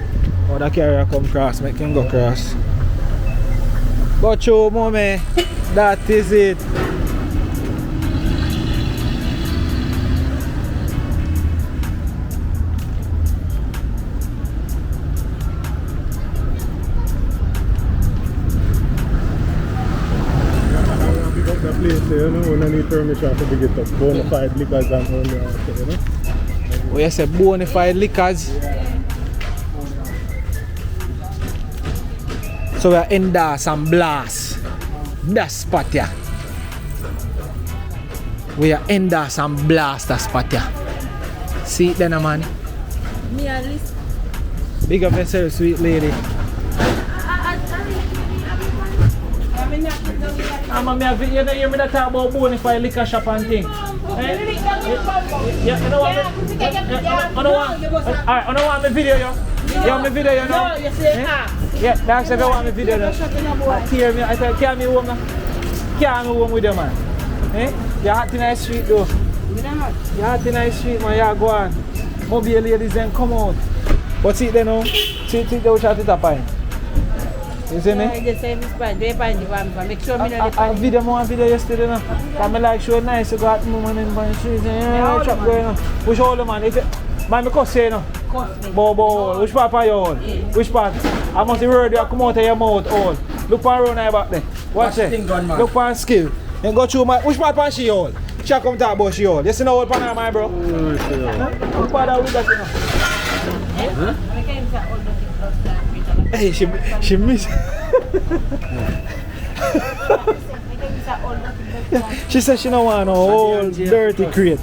Oh, that carrier come cross, make him go cross. Go through, mommy. That is it. Place there, you know, when I need permission to get up bona fide liquors and all that, you know. Oh, you say bona fide liquors? So we are in there some blast. That spot here. We are in there some blast that spot here. See it then, man. Me at least. Big up yourself, sweet lady. I'm a you don't hear me that talk about bona fide liquor shop and thing. Yeah, you know what? Alright, I don't want my video, yo. You want my video, you know? No, you say Yeah, that's if you want my video, though. Tear me, I said, carry me home, carry me home with you, man. You're hot in the street, though. You're hot in the street, man. You go on. Mobay ladies then come out. But see it there now. See it there, which at the top. You see me? just say this part, do you find the one, make sure me know the I video more video yesterday now. I'm like show nice to go out moving in the streets and chop going on. Which all the man, if it man me cuss say no. Bo, which part are you all? Which part? I must the word you come out of your mouth all. Look for around back there. Watch it. Look for skill. And go through my which part pan she all? She come talk about she all. You see no old pan my bro? Which part are we that you know? Hey, she missed. She said she don't want no old dirty crate.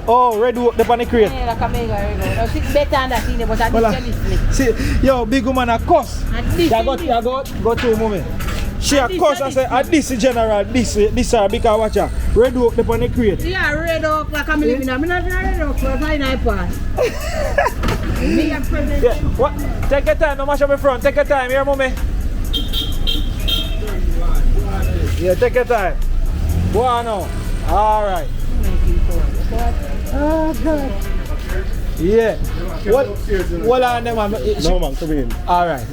Oh, red wood up on the crate. Yeah, like a mega. She's better than that, but I didn't see, yo, big woman a cuss. You go to mommy. She a cuss and say, this is general, this because watch her. Red wood up on the crate. Yeah, red oak like I'm living. I'm not red oak, but I know pass. Yeah, what? Take your time, no mash up in front. Take your time, here, mommy. Yeah, take your time. Go on now. Alright. Oh, God. Yeah. What on them, man? No, man, come in. Alright.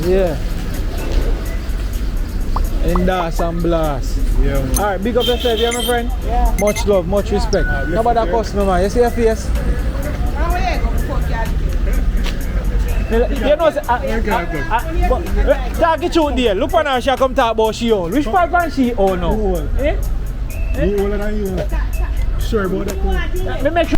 Yeah. And that's some blast. Yeah, man. Alright, big up yourself, yeah, my friend? Yeah. Much love, much respect. Nobody cuss me, man. You see your face? You know, talk it through there. Look on her, she come talk about she own. Which part can she own now? Me older than you. Sure about that. Let me make sure.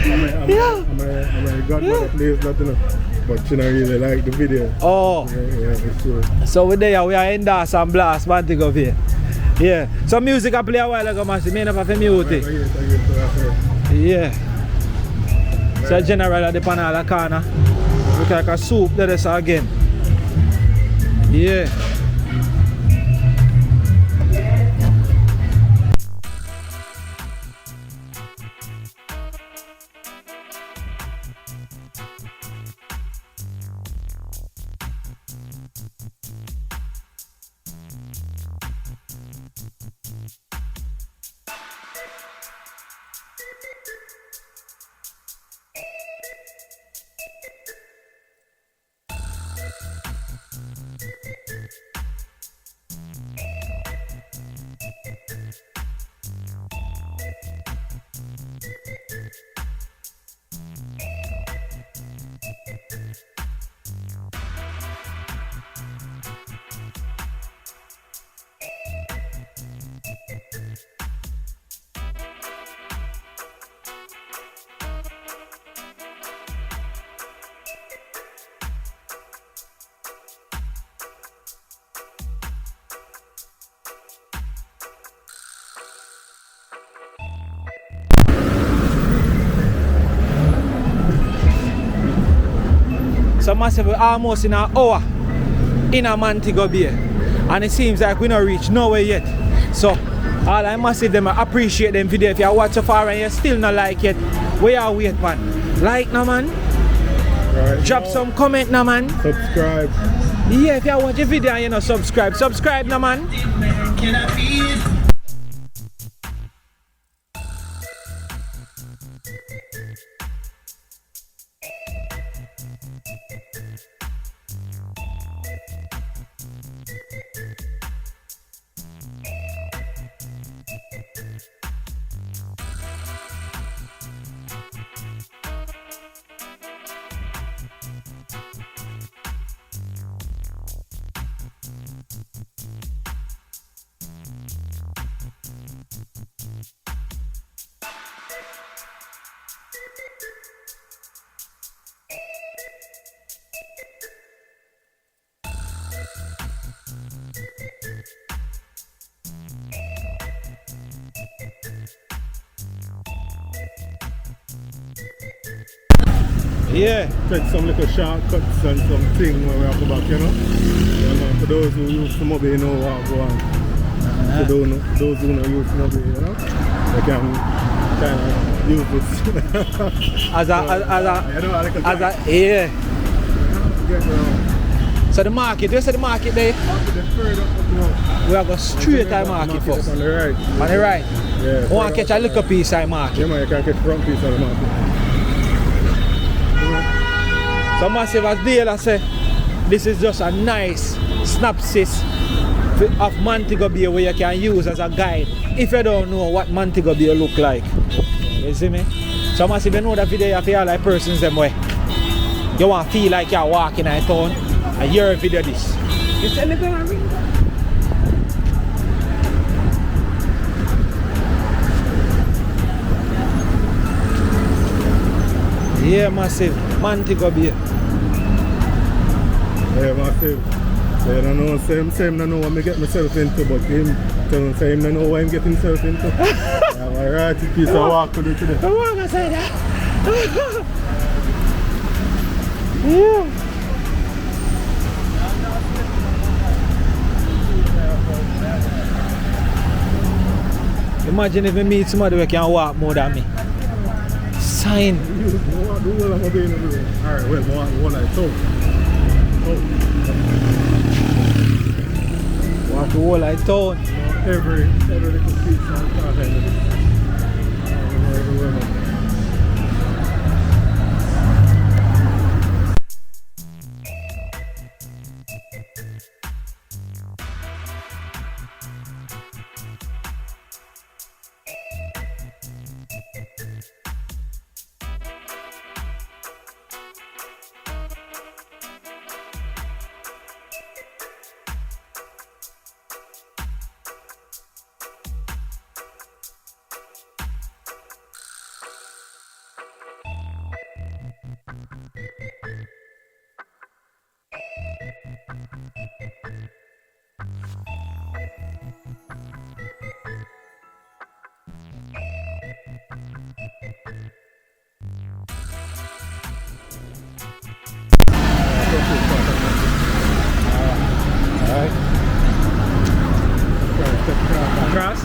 I'm a godmother plays that, you know. But she don't really like the video. Oh. Yeah, it's true. So we are in Dance and Blast, Montego Bay. Yeah. So music I play a while ago, man. Me never for mute. Yeah. So general at the panel corner. Look like a soup there is again. Yeah. So massive, we're almost in an hour in a Montego Bay, and it seems like we not reach nowhere yet. So all I must say them, I appreciate them video. If you watch so far and you still not like it, where you wait, man? Like now, man. Right. Drop some comment now, man. Subscribe. Yeah, if you watch the video and you not subscribe now, man. Yeah. Take some little shortcuts and something when we have to go back, you know. For those who use the Mobay, know what go on. For those who don't use Mobay, you know, they can kind of use this. Yeah. So the market, you see the market there? We are going straight to the market first. On the right. On the right? Yeah. We want to catch a little piece of the market. Yeah, man, you can catch front piece of the market. So massive, as Dale say, this is just a nice synopsis of Montego Bay where you can use as a guide if you don't know what Montego Bay look like. You see me? So massive, you know that video, you feel like persons them way. You want to feel like you're walking in a town and you're a video this. You see me going read that? Yeah, massive. Montego Bay. Yeah, massive. So you don't know, same don't know what I get myself into, but him don't say him don't know what I'm getting himself into. I have a right piece of walk to do today. I want to say that. Yeah. Imagine if I meet somebody who can walk more than me. Sign. Alright, well, one like so. Walk the whole like town. Every little piece on top of it. Across?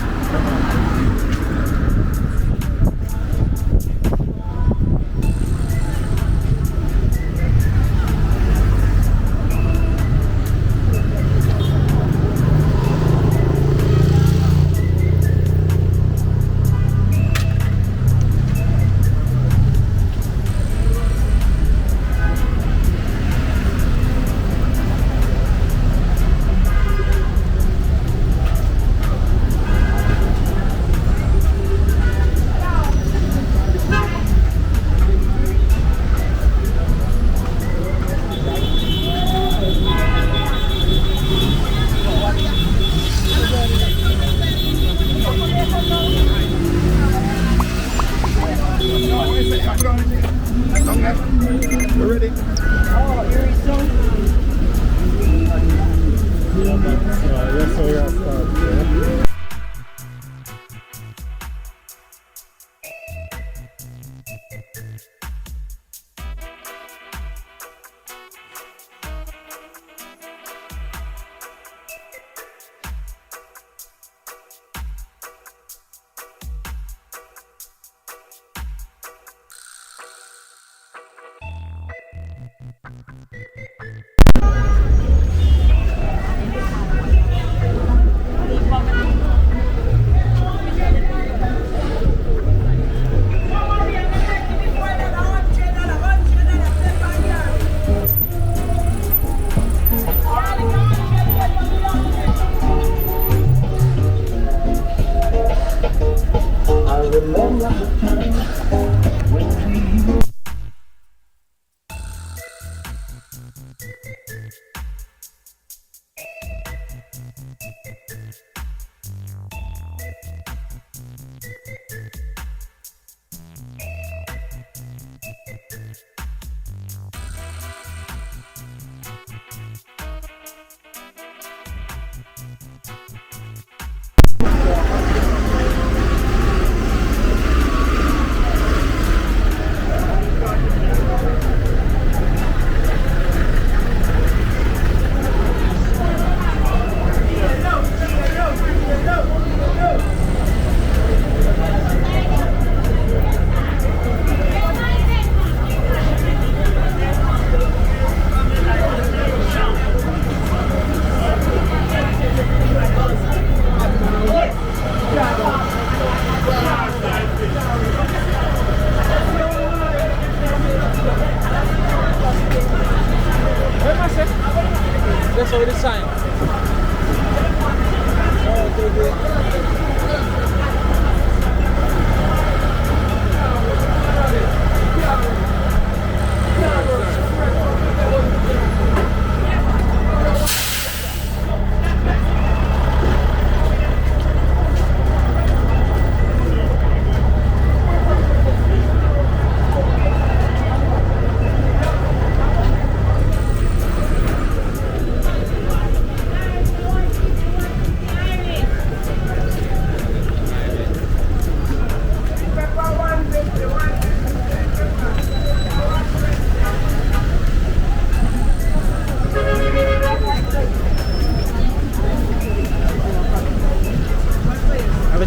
That's already signed.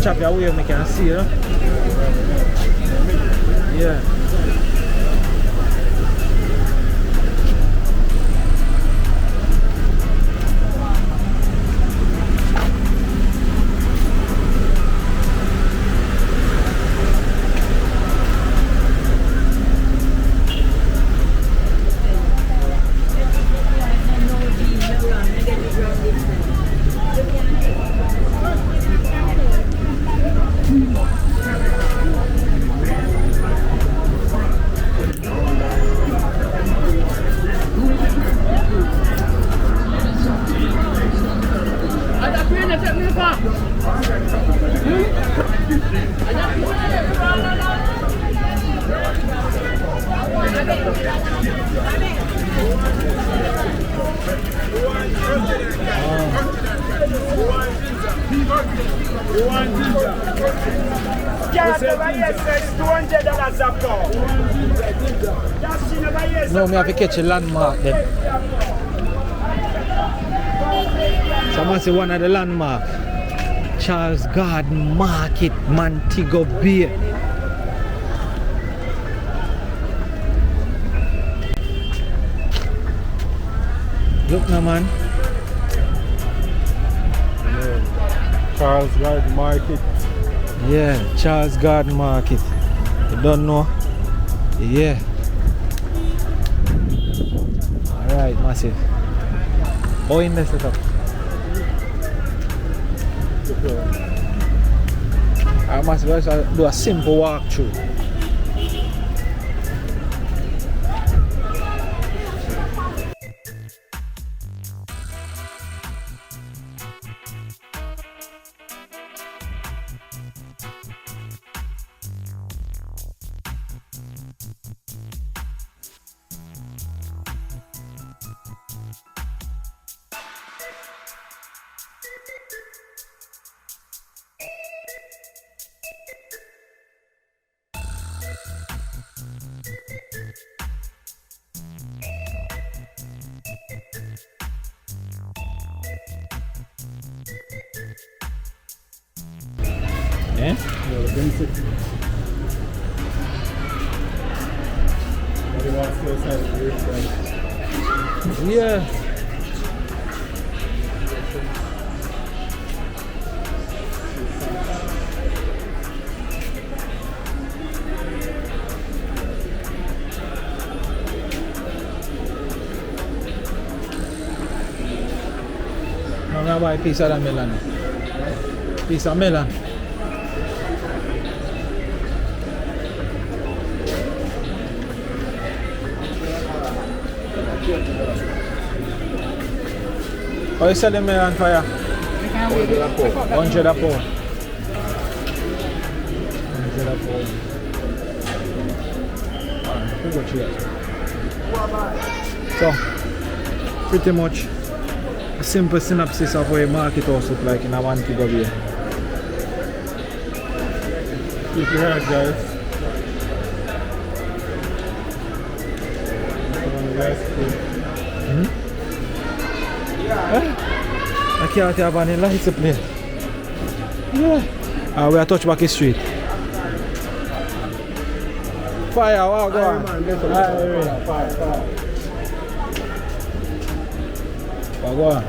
Chop your wave, I can see, you know? Yeah. No, me have to catch a landmark then. Someone say one of the landmark. Charles Garden Market, Montego Bay. Look now, man. Charles Garden Market. Yeah, Charles Garden Market. You don't know? Yeah. Alright, massive. Oh, in the setup. I must do a simple walkthrough. Eh? Yeah, let them sit. They want to stay outside the reef, right? Yeah. I'm gonna buy a piece of that melon. Piece of melon. How you selling melon for you? 100 a pound. 100 a pound. Alright, we go cheers. So, pretty much a simple synopsis of what a market house look like in a Montego Bay. Keep your head, guys. I can't have any lights to play. Yeah. We are touch back the street. Fire, wow, go on. Fire. Go on.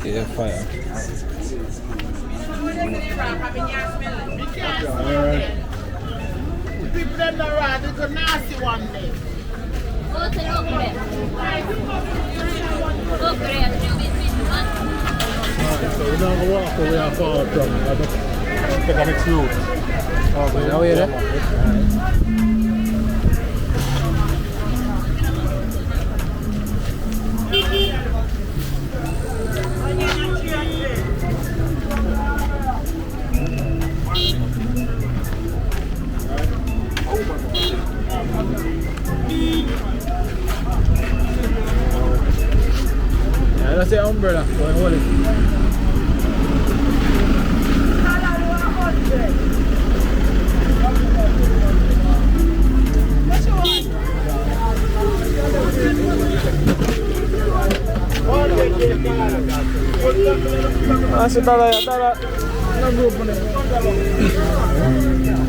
Yeah, fire. People them not right, it's a nasty one day. So we're not going to walk away and fall from it. I just take a mixed route. Oh, but now here. Yeah, that's the umbrella. Go and hold it.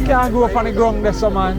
Can't go up on the ground there, some man.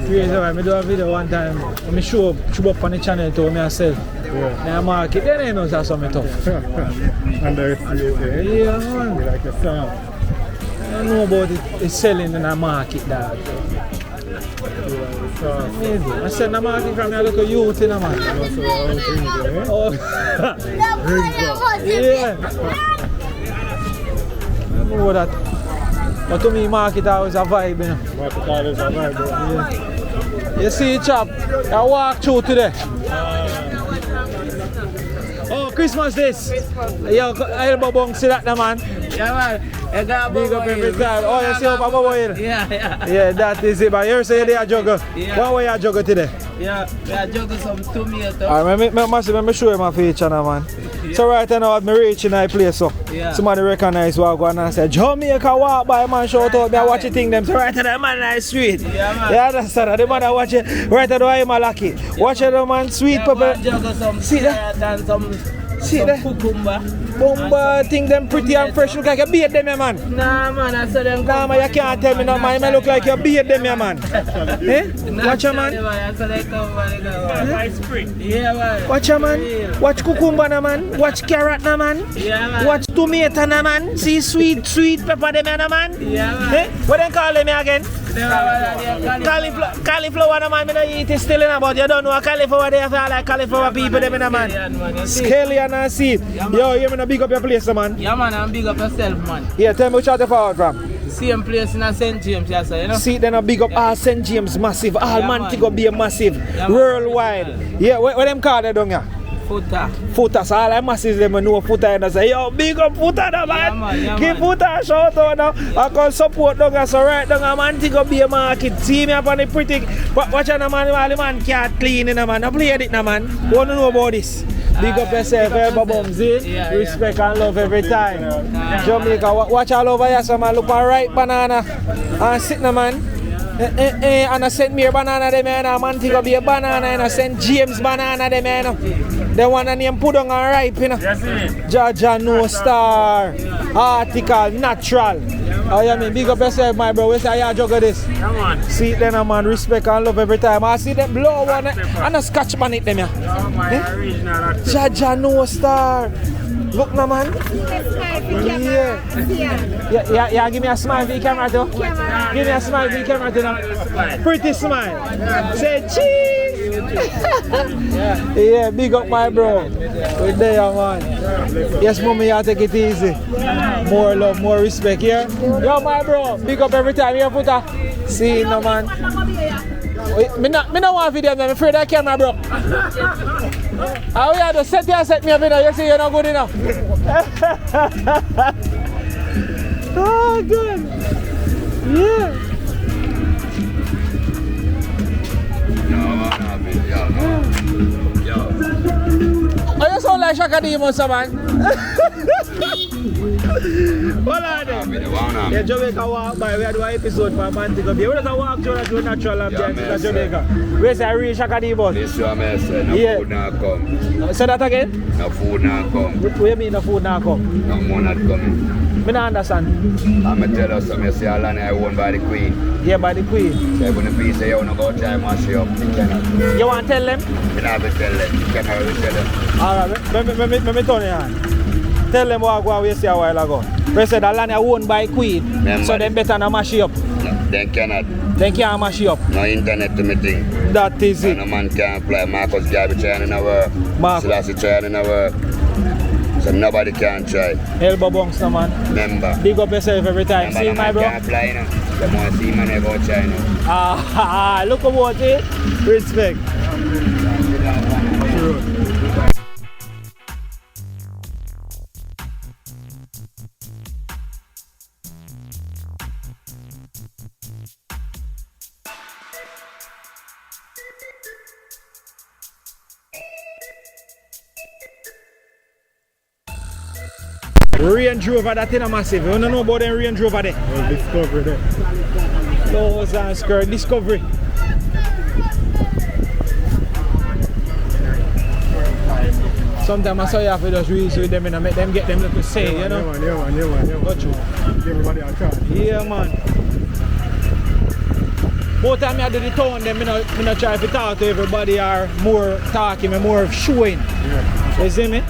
Crazy, right? I do a video one time. I show up on the channel to myself. Yeah. Now market, then I know that's something tough. And there is yeah, man. You like the sound. I don't know about it selling in a market, dog. Amazing. I said the market from here, look at youth in the market. Oh, yeah. I know that. But to me, market always a vibe, you know. Market always a vibe, yeah. You see, chap, I walk through today. Oh, Christmas this. Yo, elbow bong, see that, man? Yeah, man. I got big up every time. Oh, you see up above oil? Yeah. Yeah, that is it. But you say you're a jugger. Yeah. What way you jugger today? Yeah, we are juggling some tomato. Alright, let me show you my feature now, man. So right now I'm reaching that place so. Yeah. Somebody recognize what going on and say Jamaica walk by man shout out me I watch the thing them. So right now man nice sweet. Yeah, man. You understand? The man I watch it right now I'm lucky. Watch the man sweet pepper. See that? And some cucumber. Bomba thing them pretty and fresh look like you beat them, yeah, man. Nah, man, I saw them. Nah, man, you can't tell me no, man. You look like you beat them, yeah, man. Eh? Watch your man. I saw them come, man. Yeah, man. Watch your man. Watch cucumber, na, man. Watch carrot, na, man. Yeah, man. Watch tomato, na, man. See sweet pepper, them, na, man. Yeah, man. Eh? What they call them again? Cauliflower, na, man. I don't eat it still, na, but you don't know a cauliflower. They have like cauliflower people, them, na, man. Scallion and seed. Yo, you big up your place, man. Yeah, man, I'm big up yourself, man. Yeah, tell me which you forward from. Same place in St. James, yes, sir, you know? See, then a big up all St. James massive, all Yeah, Montego Bay massive, Yeah, man. worldwide. Yeah, what them call they down here? Footer. Footer, so all the massive them know Footer and I say, yo, big up Footer, man. Yeah, man, yeah, Give man. Footer a shout out now. I can support down here, so right down here, Montego Bay market. See me up on the pretty, watch out, man, all the man can't clean, man. Don't play it, man. You want to know about this? Big up yourself, everybody. Yeah, Respect and love every time. Jamaica, watch all over here, so man, look a ripe banana and sit na man. And I sent me a banana, them man, Montego Bay banana, and I sent James banana, them man. The one that name put on a ripe, you know. Jaja no star, article, natural. Oh, yeah, man, big up yourself, my bro. We say, yeah, juggle this. See it then, man, respect and love every time. I see them blow one and a scotch man it them, yeah. Jaja no star. Look now, man. Yeah, give me a smile for the camera, too. Give me a smile for the camera, too. Now. Pretty smile. Say cheese. Yeah, big up, my bro. We're there, man. Yes, mommy, you take it easy. More love, more respect, yeah? Yo, my bro, big up every time. You put a... See, no, man. Me not want video, man. I'm afraid that camera broke. Oh yeah, the set me up, you see you're not good enough. Oh good. Yeah. Oh, you sound like Shaka Demon, man. Hold on there. Yeah, Jamaica walk by. We had one episode for Montego Bay. We just walk through natural ambience in Jamaica. We say real Shaka Demon. This is what I say, no food now come. Say that again? No food now come. What do you mean no food now come? No more not coming. I don't understand. I'm going to tell you something. You see a land I owned by the Queen. Yeah, by the Queen. So when the Queen say you want to go try and mash you up, you cannot. You want to tell them? You don't have to tell them. You cannot really tell them. Alright, let me turn it on. Tell them what we say a while ago. They said the land is owned by Queen, Remember so they better not mash you up. No, they cannot. They can't mash you up. No internet to me thing. That is it. No man can't fly. Marcus Garvey trying in our work. Selassie trying in our work. So nobody can try. Elbow bunks, no man. Remember. Big up yourself every time. Remember, See no my man bro? can't fly now. They want to see man go China. Look about it. Respect. Range Rover, that thing is massive. You don't know about them Range Rover there? Well, Discovery there. Clothes and skirt, Discovery. Sometimes I saw you have to just reach with them and make them get them little say, you know? Yeah, man. Got you. Give everybody a chance. Yeah, man. Both time I do the town, then I not try to talk to everybody or more talking, more showing. Yeah. You see me?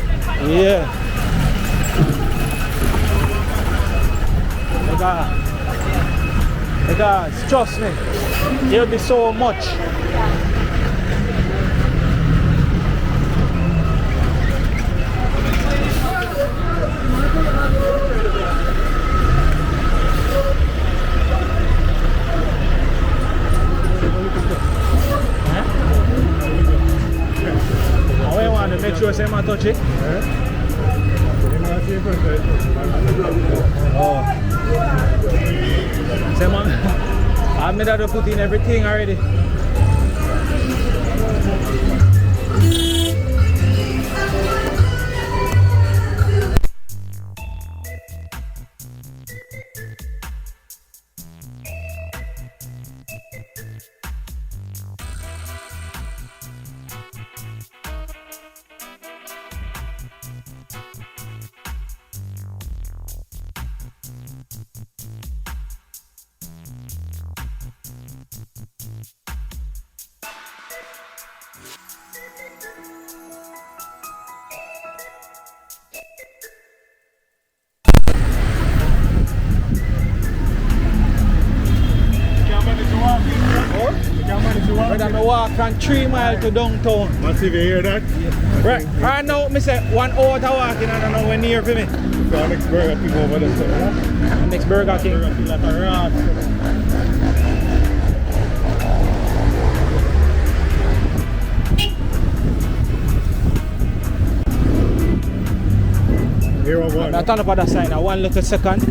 Yeah. Because trust me, there'll be so much. I want to make sure I touch it. Oh. Say man, I made that to put in everything already. from 3 miles to downtown. Massive, you hear that? Right, right now, I say 1 hour to walking and I don't know when near for me. So our next Burger King over there. So, Next Burger King. Burger King like a rat. Here we go. I turn up at the sign now, 1 little second.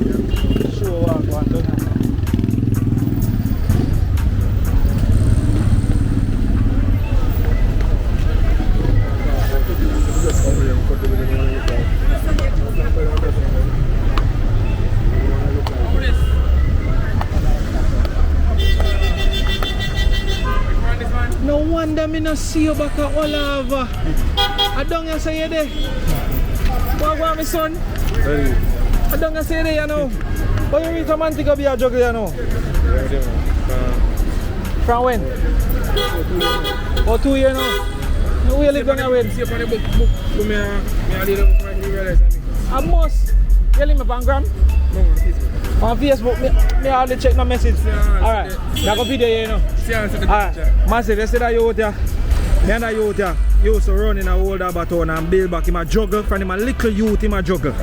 Show what I want to do. No wonder me not see you back at Olava. I don't you say you there. What about my son? I don't you say there, you know. But you reach a Montego Bay a juggle, you know. From when? Oh, 2 years now. Where you live down here when? I must. You live on Gram? On Facebook, me hardly check no message. Alright, I go video you know. Alright, massive, you see that youth here? Me and that youth here used to run in a older baton and build back him a juggle. From him a little youth him a juggle.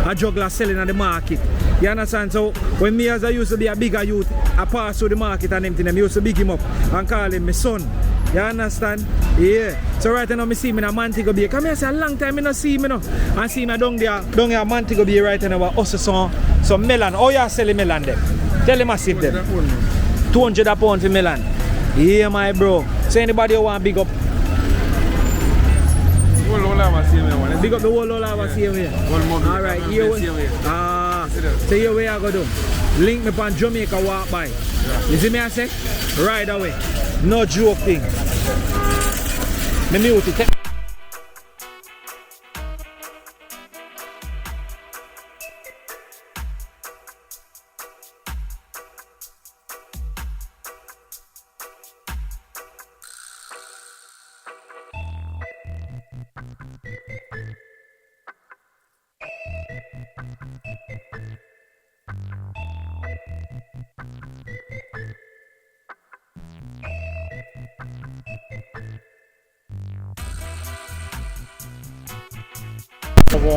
A juggler selling at the market. You understand? So when me as I used to be a bigger youth, I pass through the market and everything, I used to big him up and call him my son. You understand? Yeah. So right now I see me in a Montego Bay. Come here, say a long time I don't see me now. And see me down there Montego Bay right now also some melon. Oh you selling melon there? Tell him massive them. 200 a pound for melon. Yeah my bro. So anybody who want big up? Big up the whole Olava same way. Alright, here we so here we are going to do. Link me on Jamaica walk by. You see me I say? Right away. No joke thing. Me mute it.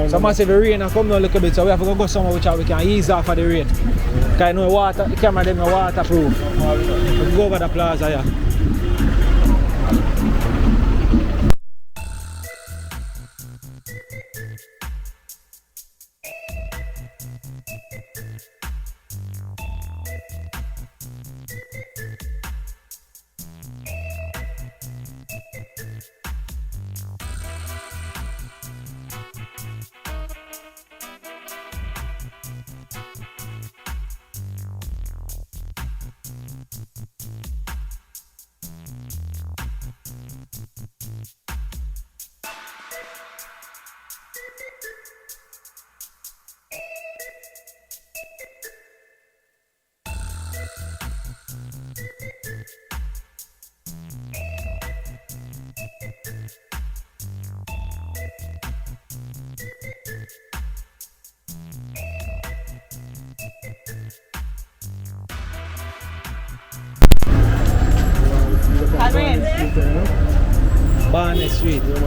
So massive the rain come down a little bit, so we have to go somewhere which we can ease off of the rain. Because you know water, the camera them are waterproof. We can go over the plaza here. Barney Street. Turn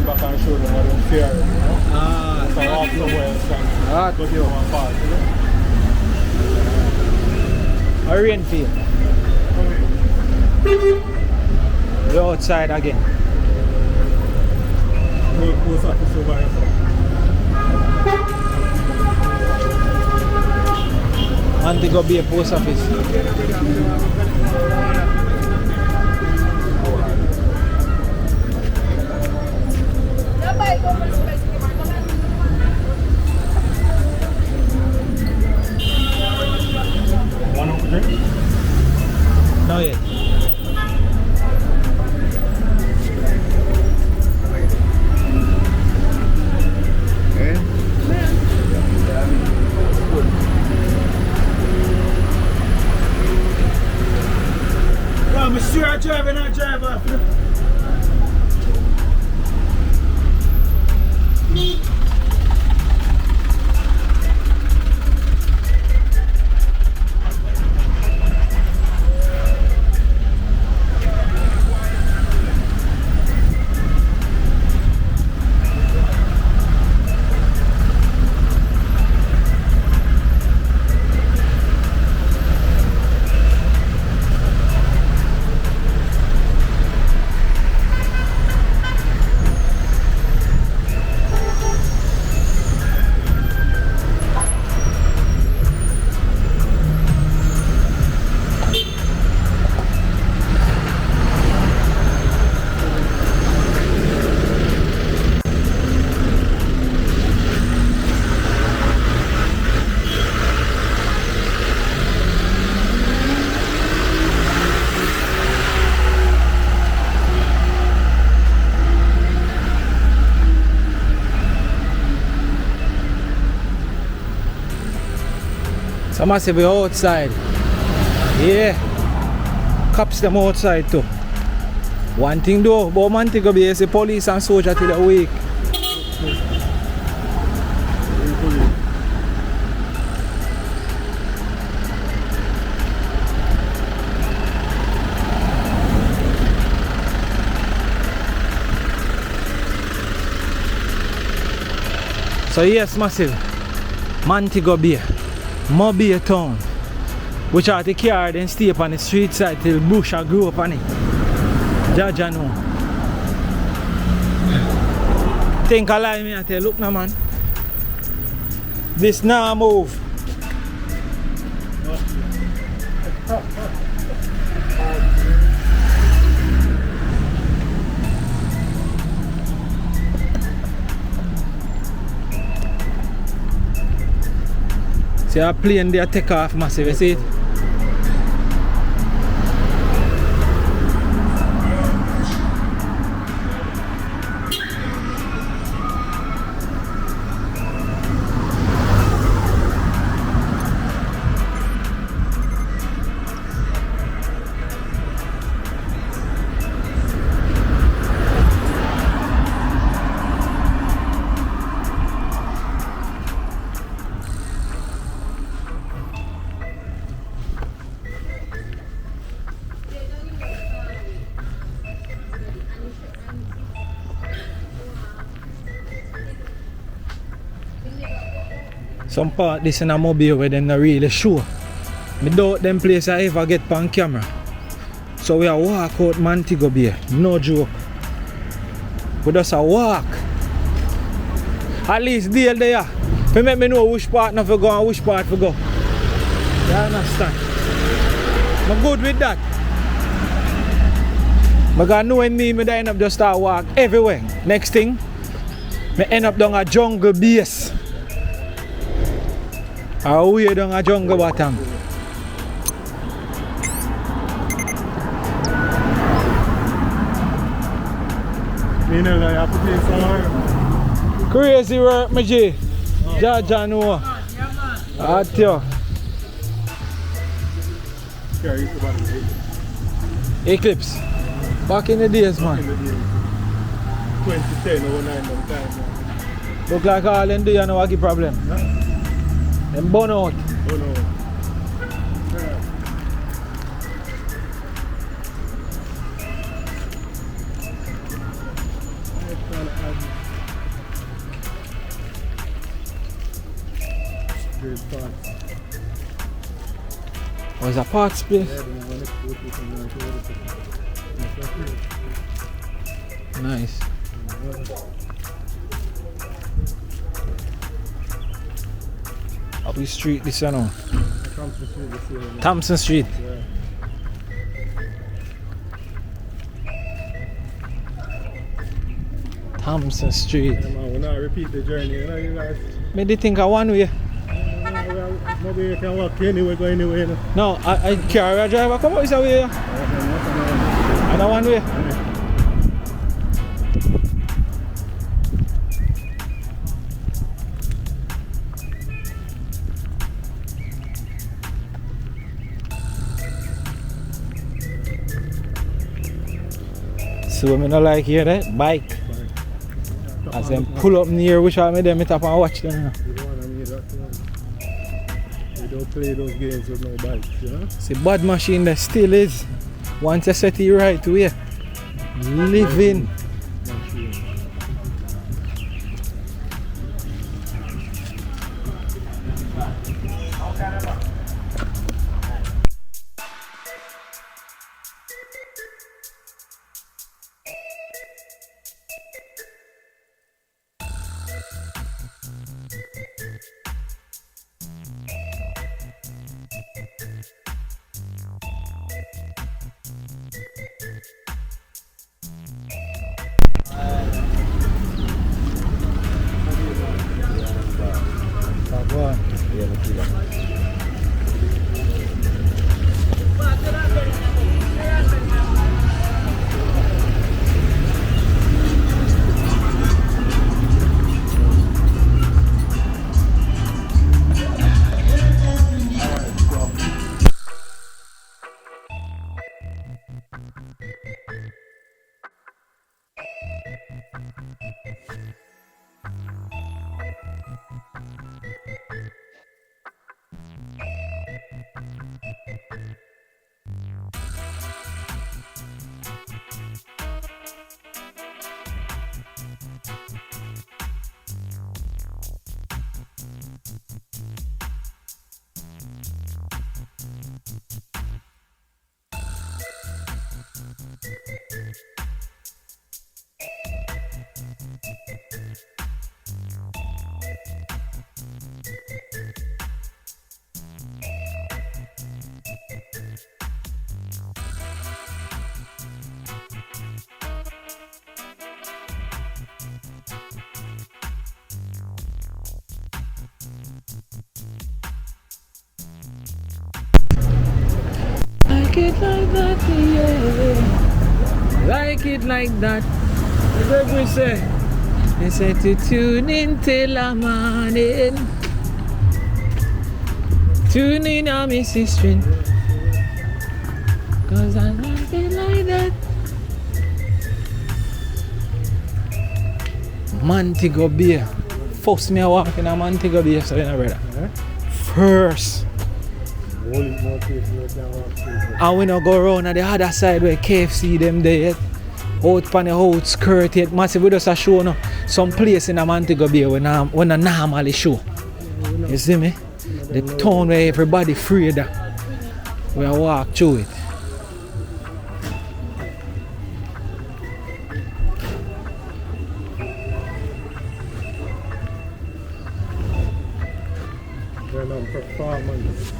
back and show them what they're fearing, you know? So off the west and go the one part, you know? A rain field. We're outside again. Post office over here. Montego Bay post office. Not yet. I'm sure I drive and I drive off. So massive outside. Yeah. Cops them outside too. One thing though, about Montego Bay is the police and soldier till the week. So yes, massive. Montego Bay, Mobay town. Which are the car then stay up on the street side till bush and grow up on it. Jaja know. Think I lie me I tell, look now man. This now move. See a plane there take off massive, you see it? Some part this in a Mobay where them not really sure. I doubt them place I ever get on camera. So we are walk out Montego Bay, no joke. We just a walk. At least deal there. To make me know which part not for go and which part for go. You understand? I'm good with that. I got knowing me end up just start walk everywhere. Next thing, I end up down a jungle base. Away down a jungle bottom. Crazy work, my G. Jaja know. At you. Eclipse. Back in the days, man. 2010 or 9 time. Look like all them do you know what problem. Them burn out. Oh no. Oh, it's a park space. Nice. Up the street this you know. Thompson Street. Yeah. Thompson Street. Yeah, man, we'll not repeat the journey, you know, you guys. Maybe think of one way. Maybe you can walk anywhere, go anywhere. You know? No, I carry a driver. Come on, this way. And one way. So I don't like here, that bike. As them pull up near, which I made them up and watch them. We don't play those games with no bikes, you know? It's a bad machine that still is. Once you set it right way, living. Like it like that, yeah. Like it like that. What we say? They say to tune in till the morning. Tune in on me sister. Cause I like it like that. Montego Bay. First me I walk in a Montego Bay, so you know, brother. First. And we not go around on the other side where KFC them there. Out on the outskirt yet. Massive, we just a show no, some place in a Montego Bay when I normally show. You see me? The town where everybody afraid of. We walk through it. Performance.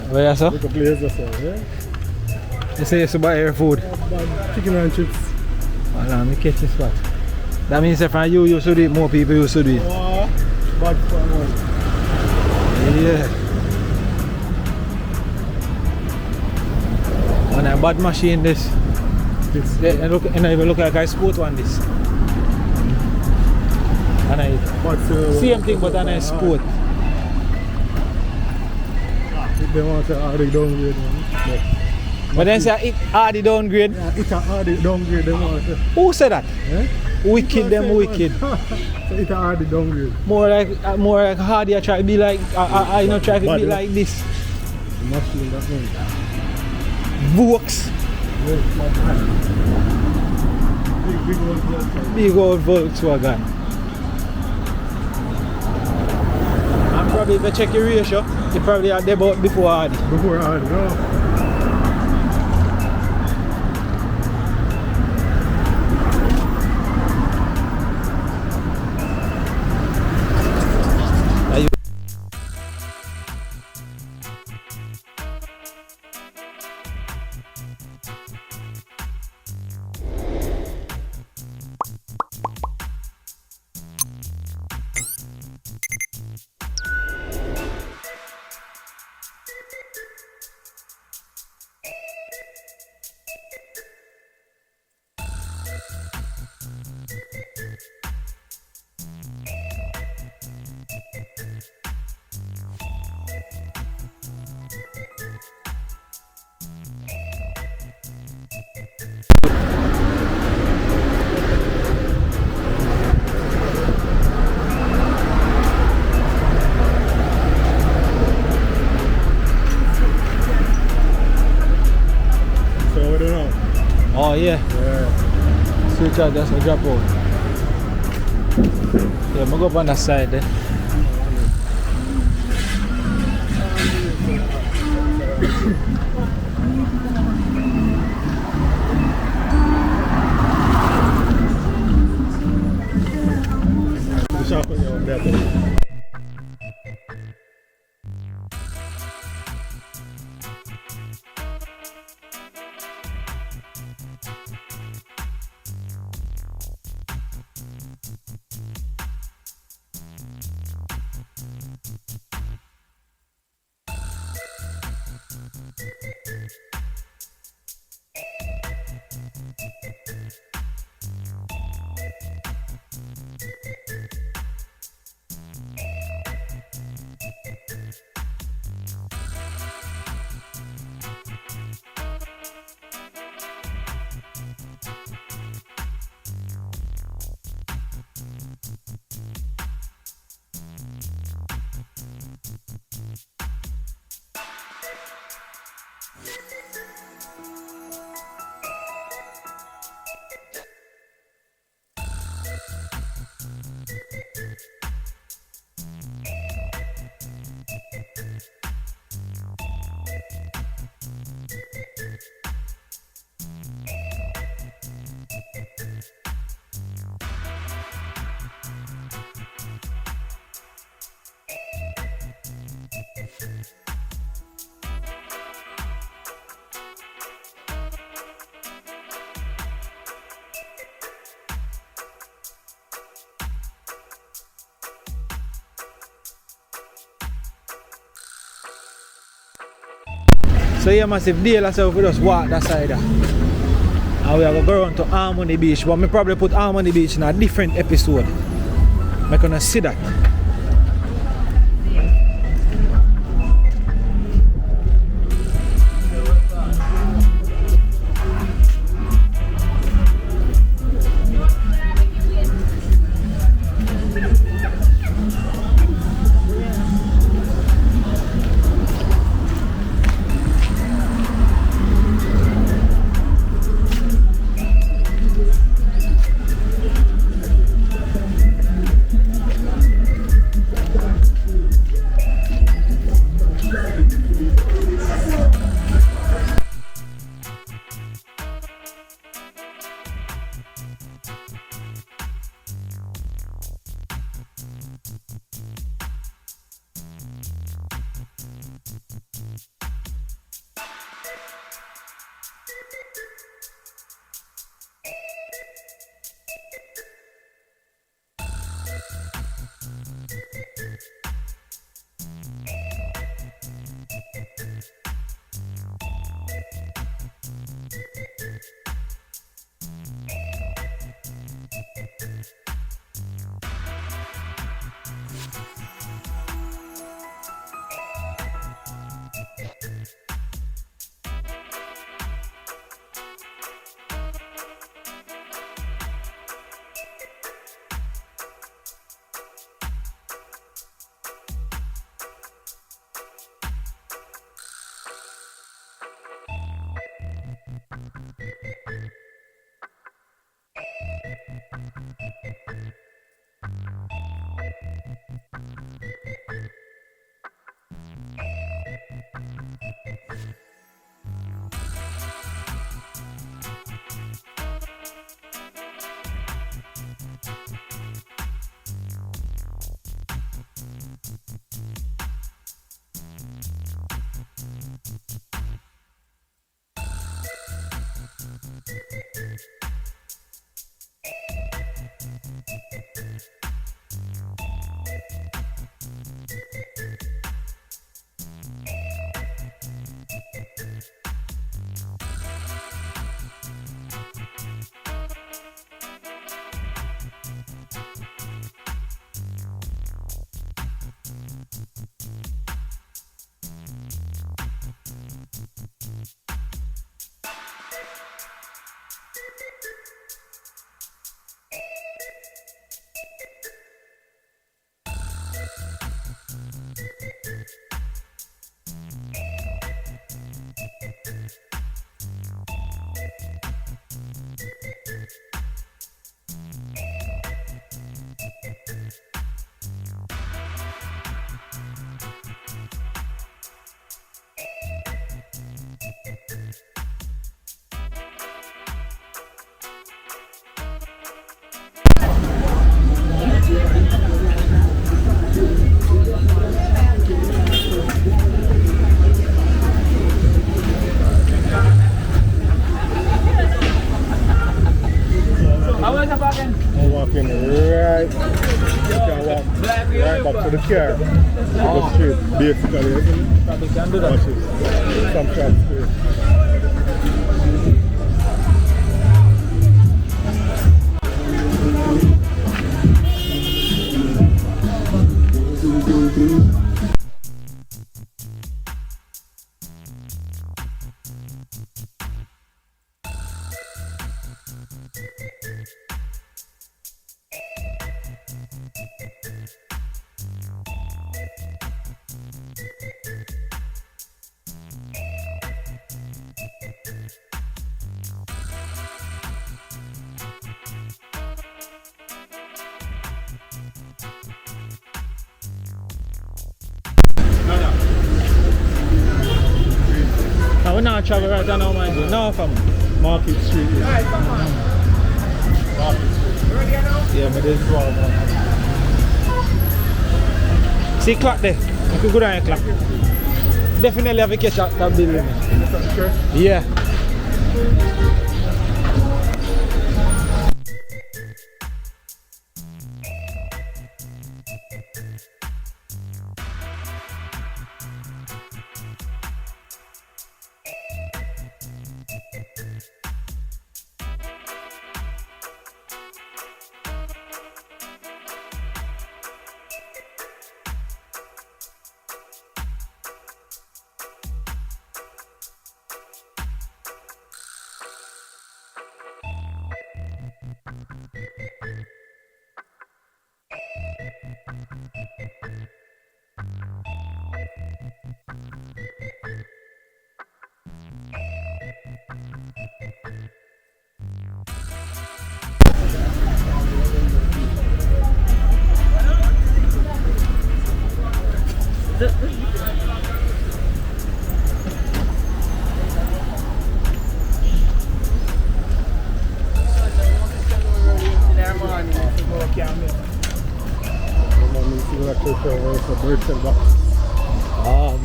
Where so? Look at Blazer, yeah? You say you should buy your food? Chicken and chips. Well, me catch this spot. That means if you should eat, more people you should eat. Oh, bad for one. Yeah. When I bad machine this. Yeah, look, and I even look like I sport one this. And I same thing but then I sport. They want to already downgrade one. But then say it already downgrade. Yeah, it already downgrade them want to. Who said that? Eh? Wicked them wicked. So it already downgrade. More like hardy I try to be like I not try to be like this. Machine that one. Vokes. Big old Volkswagen. And probably if you check your ratio, you probably had them out before hardy. Before hardy, no. Oh yeah. Switch out, that's a drop out. Yeah, I'm go up on that side then. So yeah, massive deal ourselves, we just walk that side there. And we are going to go around to Harmony Beach, but we probably put Harmony Beach in a different episode. I'm going to see that. to the car. Go straight, basically, isn't it? Probably can do that. Watch it. Some short space. Now we're not traveling right now, mind you. Now from Market Street. yeah, but this is all. See clock there. You can go down and clock. Definitely have a catch at that building. Yeah.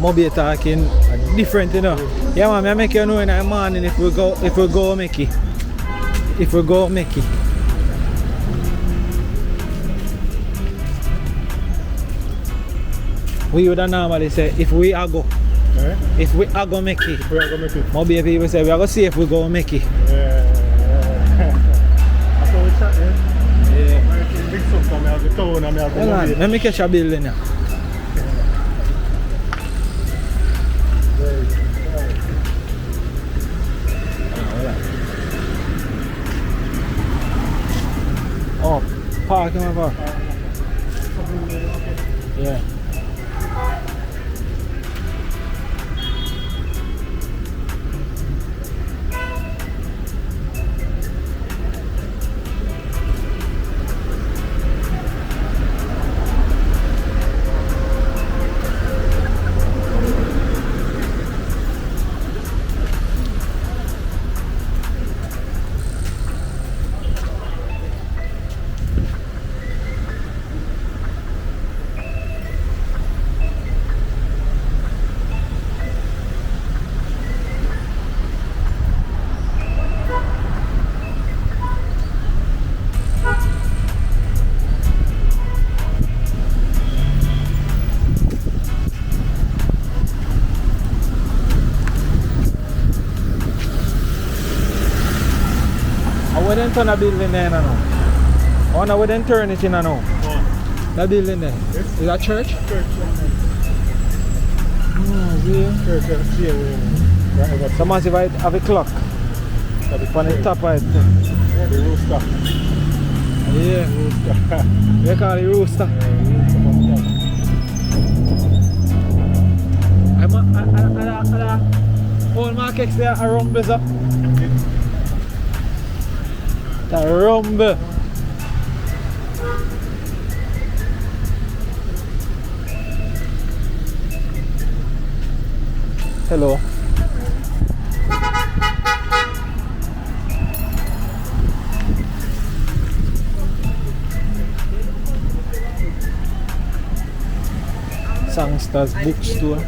Mobay talking different, you know. Yeah, man, I make you know in the morning if we go make it. If we go make it. We would normally say if we are go. Eh? If we are go make it. If we are going to make it. Mobay people say we are going to see if we go make it. Yeah. That's how we chat, yeah? Yeah. I big stuff from me, I have the town and I have the Hold on, Mobay. let me catch a building now. Oh, park, come on, park. Yeah. We didn't turn a building there now. Oh no, we didn't turn it in now. Oh. That building there. Yes. Is that church? Church. Oh, yeah. Church, yeah. Right over So massive I have a clock. On the top of it. the rooster. Yeah. Rooster. They call it rooster. Old markets there are rumbles up. The rumble. Hello. Songsters bookstore.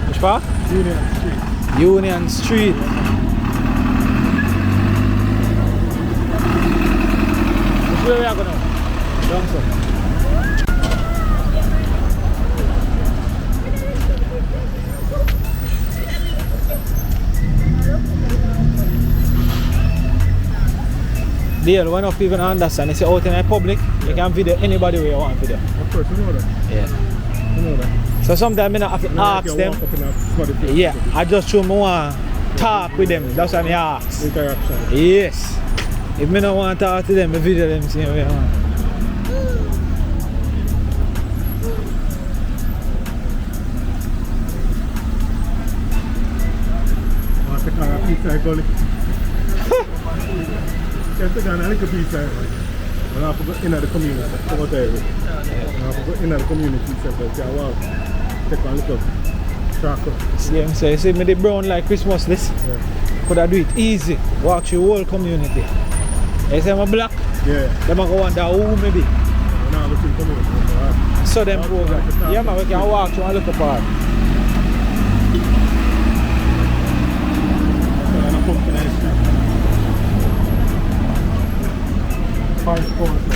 Which part? Union Street. Union Street. Which way we are going now? Down south. Deal, when enough people understand, it's out in the public, you can video anybody where you want video. Of course, you know that. Yeah. You know that. So sometimes I have to ask them. Yeah, I just show me want to talk with them. That's why I ask. Interaction. Yes. If I don't want to talk to them, I video them see what I want. I want to take a pizza and gully. Just take a little pizza. I have to go in the community. I have to go in the community. So wow. Take a little chocolate. See what I'm saying? See me the brown like Christmas list? Yeah. Could I do it easy? Walk through the whole community. You say I'm black? Yeah. Them go wonder who maybe. No, I'm looking community. saw them program. Yeah man, we can walk through and look apart.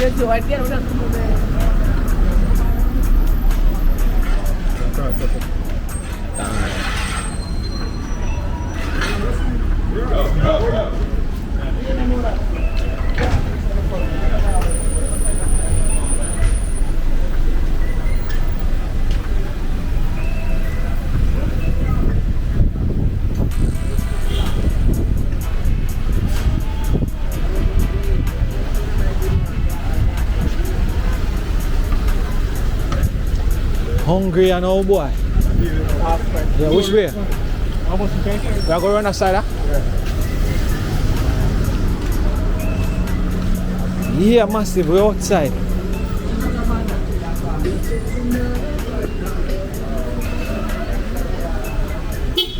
Yes, so I get on that. Hungry and old boy. Yeah, which way? We are going run outside, huh? Yeah, massive, we're outside.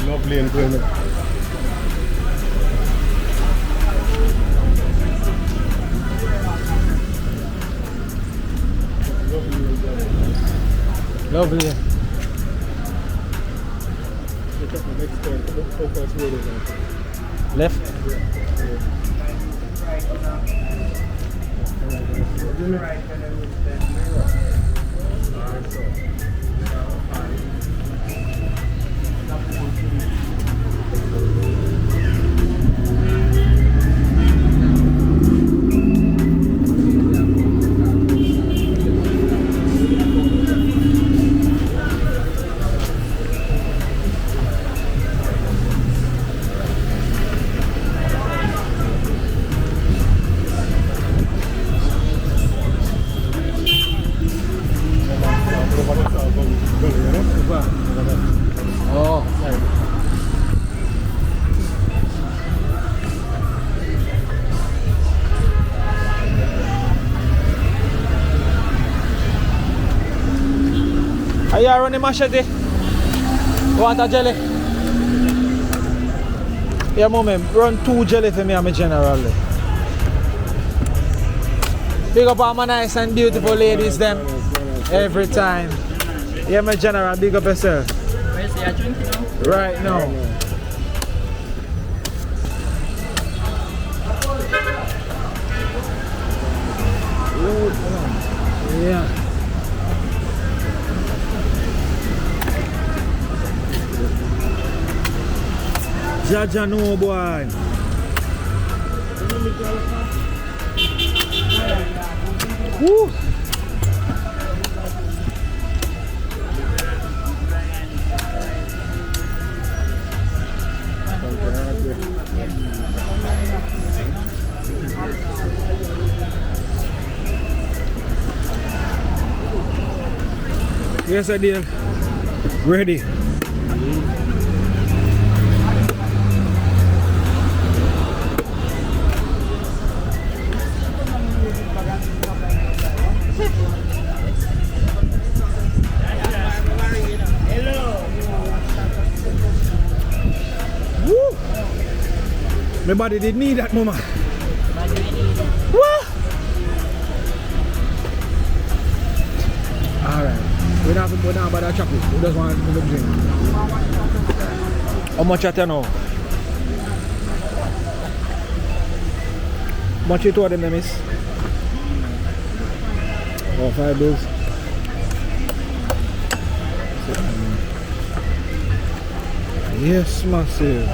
Lovely enjoyment. Lovely. Left. Oh. Are you running machete? Want a jelly? Yeah, mommy, run 2 jelly for me, I'm a general. Big up all my nice and beautiful ladies, them. Every time. Yeah, my general, big up yourself. Where's your drink now? Right now. Yeah. Jaja no boy. Woo. Yes, I did. Ready. Woo! My body did need that, mama. Woo! Alright. We don't have to go down by that chocolate. We just want to drink. How much at now? How much you told them, miss? Oh, 5 bills. Yes, massive.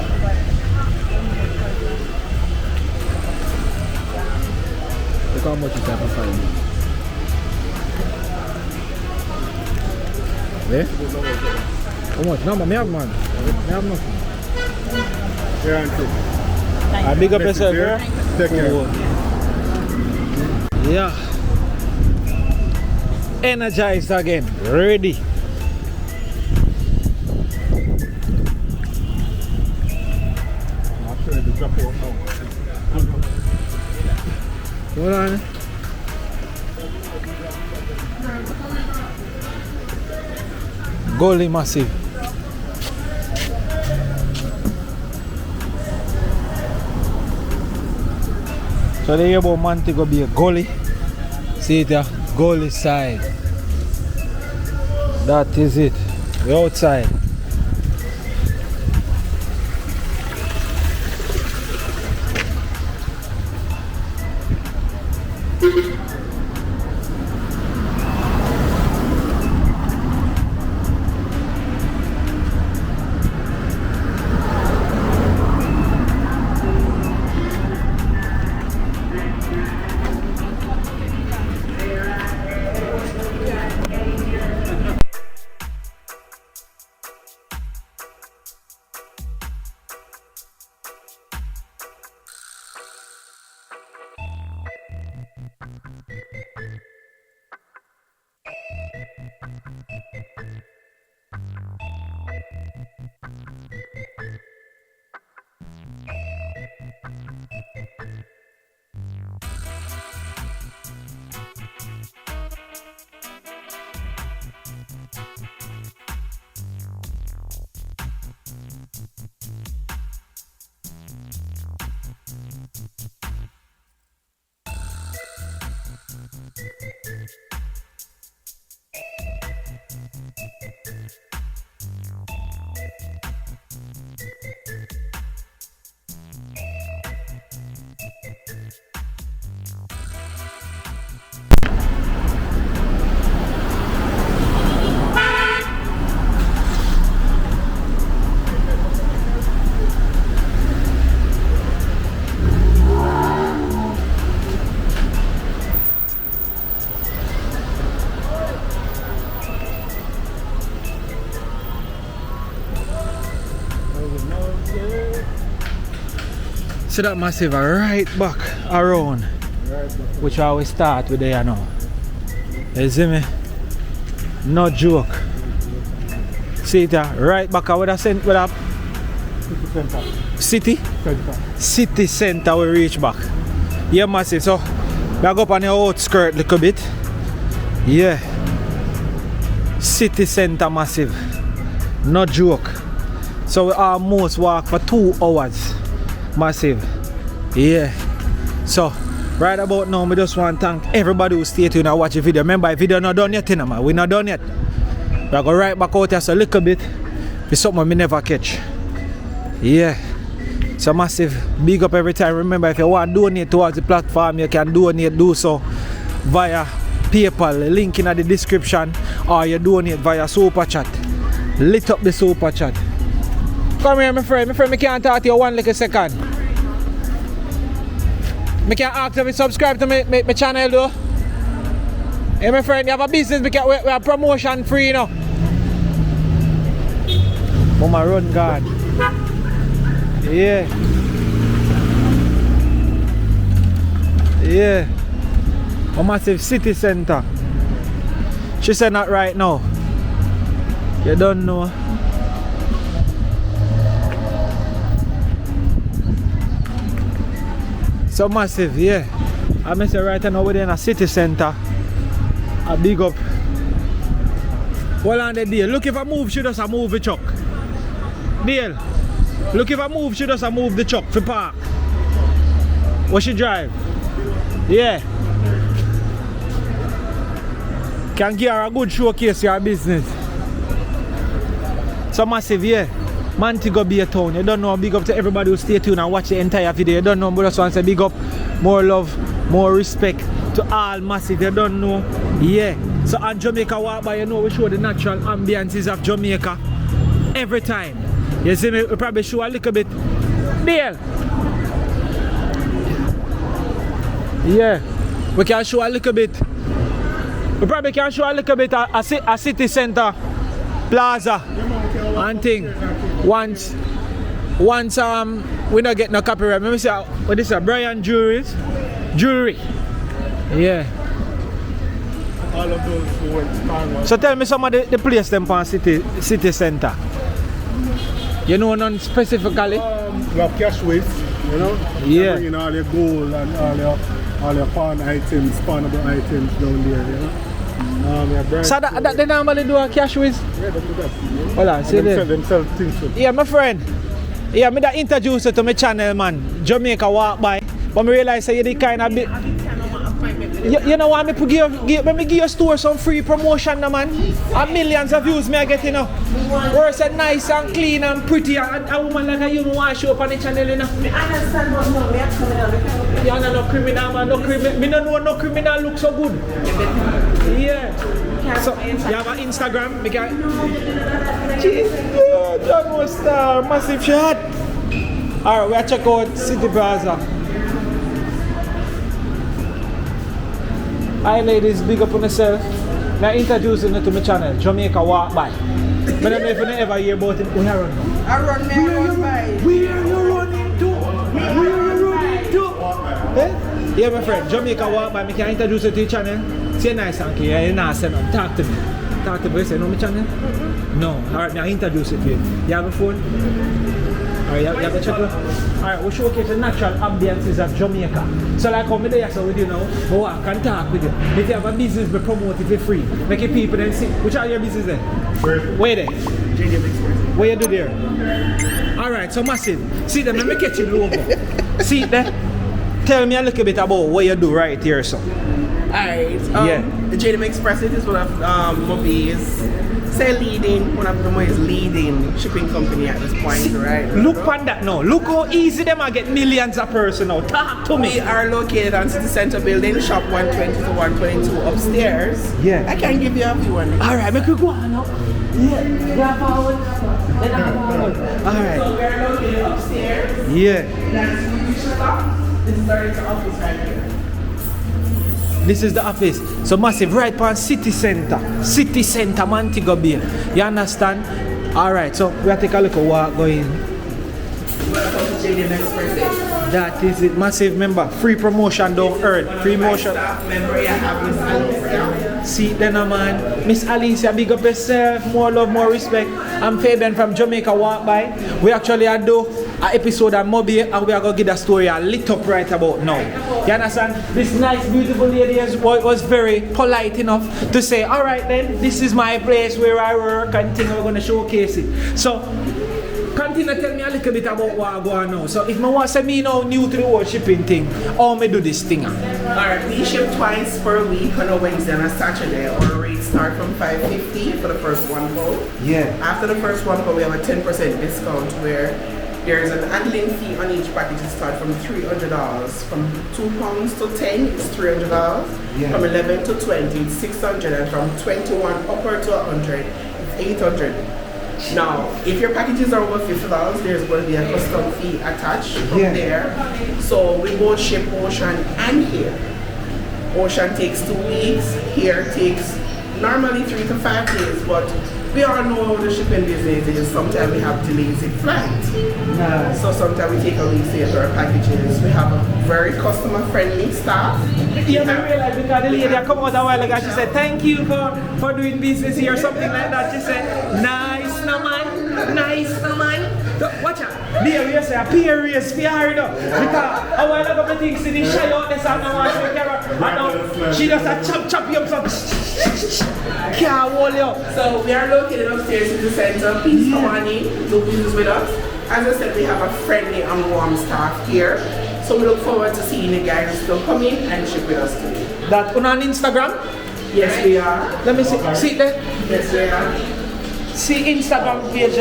Look how much you have for 5 bills. Eh? How much? No, but I have man. I have nothing. Yeah, and I big up yourself, yeah? Take care. Yeah. Energized again. Ready. I'm trying to drop out now. Hold on. Gully massive. So there about Montego Bay, Gully. See it here, Gully side. That is it. We're outside. See that massive right back around, which I always start with there now. You see me? No joke. See it right back with a city center we reach back. Yeah, massive. So we go up on the outskirt a little bit. Yeah. City center massive. No joke. So we almost walk for 2 hours. Massive. Yeah. So right about now, I just want to thank everybody who stayed tuned and watch the video. Remember, the video not done yet, man. We're not done yet. We're going right back out here so a little bit. It's something we never catch. Yeah. So massive big up every time. Remember, if you want to donate towards the platform, you can donate, do so via PayPal, link in the description, or you donate via Super Chat. Lit up the Super Chat. Come here, my friend. My friend, I can't talk to you one little second. I can ask you to subscribe to my channel though. Hey, my friend, you have a business, we are promotion free, you know. Mama run God. Yeah. Yeah. A massive city center. She said not right now. You don't know. So massive, yeah. I miss it right now, we're in a city center. A big up. Well on the deal. Look, if I move, she does a move the truck. Deal. Look, if I move, she does a move the truck for park. What she drive? Yeah. Can give her a good showcase your business. So massive, yeah. Montego Bay town. You don't know, big up to everybody who stay tuned and watch the entire video. You don't know, but just want to say big up, more love, more respect to all massive. You don't know, yeah. So on Jamaica walk by, you know, we show the natural ambiances of Jamaica every time. You see me, we probably show a little bit. Deal. Yeah, we can show a little bit. We probably can show a little bit a city center, plaza, and thing. Once we don't get no copyright. Let me say what this is, Brian Jewelry. Yeah. All of those who went so tell me some of the place them for city center. You know none specifically? We have cash waste, you know? Yeah. Bringing all your gold and all your pawn items, pawnable items down there, you know? So that they normally do a cash with? Yeah, they do that. Hold on, see there. Them sell things too. Yeah, my friend. Yeah, me that introduce you to my channel, man. Jamaica walk by. But I realize that you're the kind of bit. You know what? Let me give your store some free promotion, no, man. And millions of views me I get, you know. Where it's nice and clean and pretty. And a woman like you want to show up on the channel, you know. I understand, but no, we are criminal. You are no criminal, man. No criminal. Me don't know no criminal look so good. Yeah. So, you have an Instagram? Jesus, John was star. Massive shot. Alright, we'll check out City Plaza. Hi ladies, big up on yourself. Now introducing you to my channel, Jamaica Walk By. I don't know if you ever hear about it. Where I run? I run there, I run by. Where you running to? Where you running to? Eh? Yeah, my friend, Jamaica Walk By. I can introduce you to your channel. Say nice and clear. You're not saying nothing. Talk to me. Talk to me. You say, know my channel? No. Alright, I introduce it to you. You have a phone? Alright, you have to check it out. Alright, we'll showcase the natural ambiences of Jamaica. So like how me there with you now, I walk and talk with you. If you have a business, we promote it for free. Make your people then see. Which are your business then? Where there? What you do there? Alright, so massive. See them, let me catch you logo. See there? Tell me a little bit about what you do right here, so. Alright, yeah. The JDM Express is one of Mobay's one of the most leading shipping company at this point, right? Look on that now. Look how easy them are get millions of person now. Talk to me. We are located on City Center building, shop 120 to 122 upstairs. Yeah. I can give you a view on it. Alright, make you go on now. Yeah, forward. Alright. So we are located upstairs. Yeah. That's when you shut off. This is the office right here. This is the office. So massive, right on City Center, Montego Bay. You understand? Alright, so we'll take a look at what going. That is it, massive member. Free promotion down earth. Free motion. See then man. Miss Alicia, big up yourself. More love, more respect. I'm Fabian from Jamaica Walk By. We actually do an episode of Mobay and we are going to get the story a lit up right about now. You understand? This nice beautiful lady was very polite enough to say, alright then, this is my place where I work and thing, we're going to showcase it. So, continue to tell me a little bit about what I go on now. So if I want to say me now new to the whole shipping thing, how me do this thing? Alright, we ship twice per week on a Wednesday and a Saturday. Our rates start from $5.50 for the first one pound. Yeah. After the first one pound, we have a 10% discount where there is an handling fee on each package. It starts from $300. From 2 pounds to 10, it's $300. Yeah. From 11 to 20, it's $600. And from 21 upward to 100, it's $800. Now, if your packages are over $50, there's going to be a custom fee attached from there. So we both ship ocean and here. Ocean takes 2 weeks, here takes normally 3 to 5 days, but we all know how the shipping business is. Sometimes we have delays in flight. So sometimes we take a week to get our packages. We have a very customer friendly staff. You don't realize because the lady come out a while ago, she said, thank you for doing business here or something like that. She said, nice no man, nice no man. Watch out, there you say a peer race for her though. Because a while ago I think she didn't shy out the sun and watch the camera. And now she just a chop you up some can't hold you. So we are located upstairs in the center. Please come on in, do business with us. As I said, we have a friendly and warm staff here. So we look forward to seeing you guys still come in and ship with us today. That on Instagram? Yes, we are. Let me see. See there? Yes, we are. See Instagram page.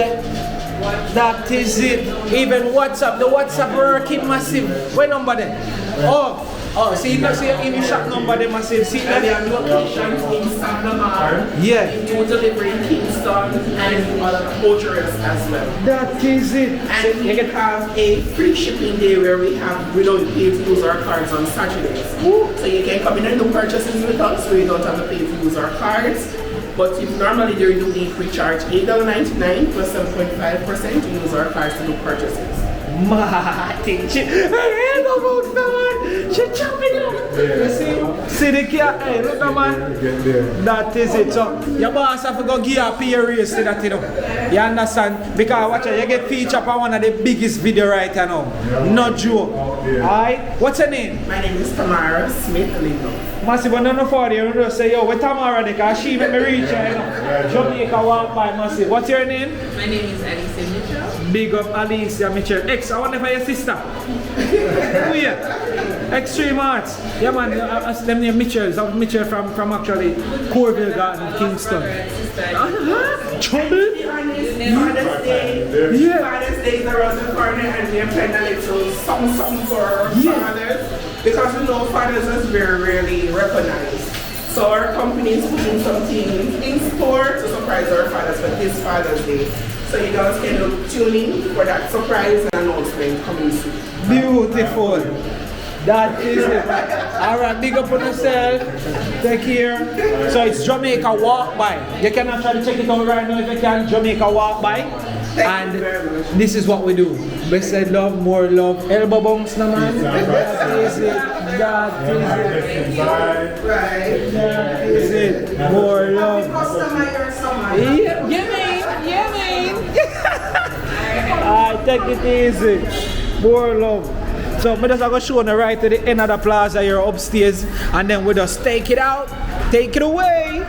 That is it. Even WhatsApp. The WhatsApp working massive. What number then? Oh, see you see in shop number they massive. See that? We have locations in Sandamar. Yeah. We do delivery in Kingston and other picturesque as well. That is it. And we have a free shipping day where we don't pay to use our cards on Saturdays. So you can come in and do purchases with us where you don't have to pay to use our cards. But if normally during the week we charge $8.99 plus 7.5% to use our cards to do purchases. Martin, she jumping up. See the cat, hey, look at man. That is it. So your boss have to go give a peer race to that, you know. You understand? Because watch out, you get featured on one of the biggest video right now. No joke. Alright? What's your name? My name is Tamara Smith-Lindo. Massive, but none for you don't say, yo, where Tamara because she made me reach her, you know. Jamaica Walk By Massive. What's your name? My name is Alicia Mitchell. Big up Alicia Mitchell. I wonder if your sister. Who are you? Extreme Arts. Yeah, man. Them name Mitchell. I'm Mitchell from actually Corville Garden, Kingston. Trouble? Father's Day is around the corner and they're playing a little something for fathers. Because we know fathers is very rarely recognized. So our company is putting something in store to surprise our fathers for this Father's Day. So you guys can tune in for that surprise announcement coming soon. Beautiful. That is it. Alright, big up on yourself. Take care. So it's Jamaica Walk By. You can actually check it out right now if you can. Jamaica Walk By. And this is what we do. Blessed love, more love. Elbow bumps, no man. That is it. That is it. Right. That is it. More love. Yeah, man. Alright, take it easy. More love. So I'm just going to show you right to the end of the plaza here upstairs, and then we just take it out, take it away.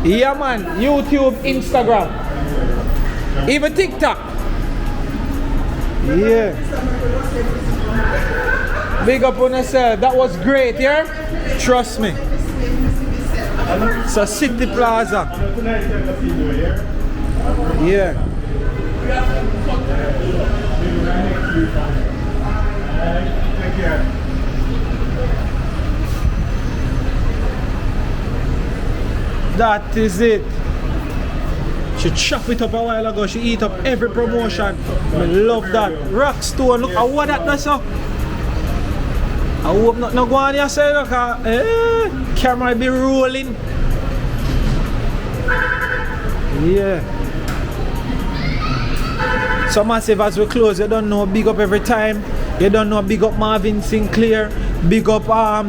Yeah, man. YouTube, Instagram, even TikTok. Yeah. Big up on yourself. That was great, yeah? Trust me. So City Plaza. Yeah. That is it. She chop it up a while ago. She eat up every promotion. I love that. Rockstone, look at what that does. I hope not go on here say look camera be rolling. Yeah. So massive as we close, you don't know big up every time. You don't know big up Marvin Sinclair, big up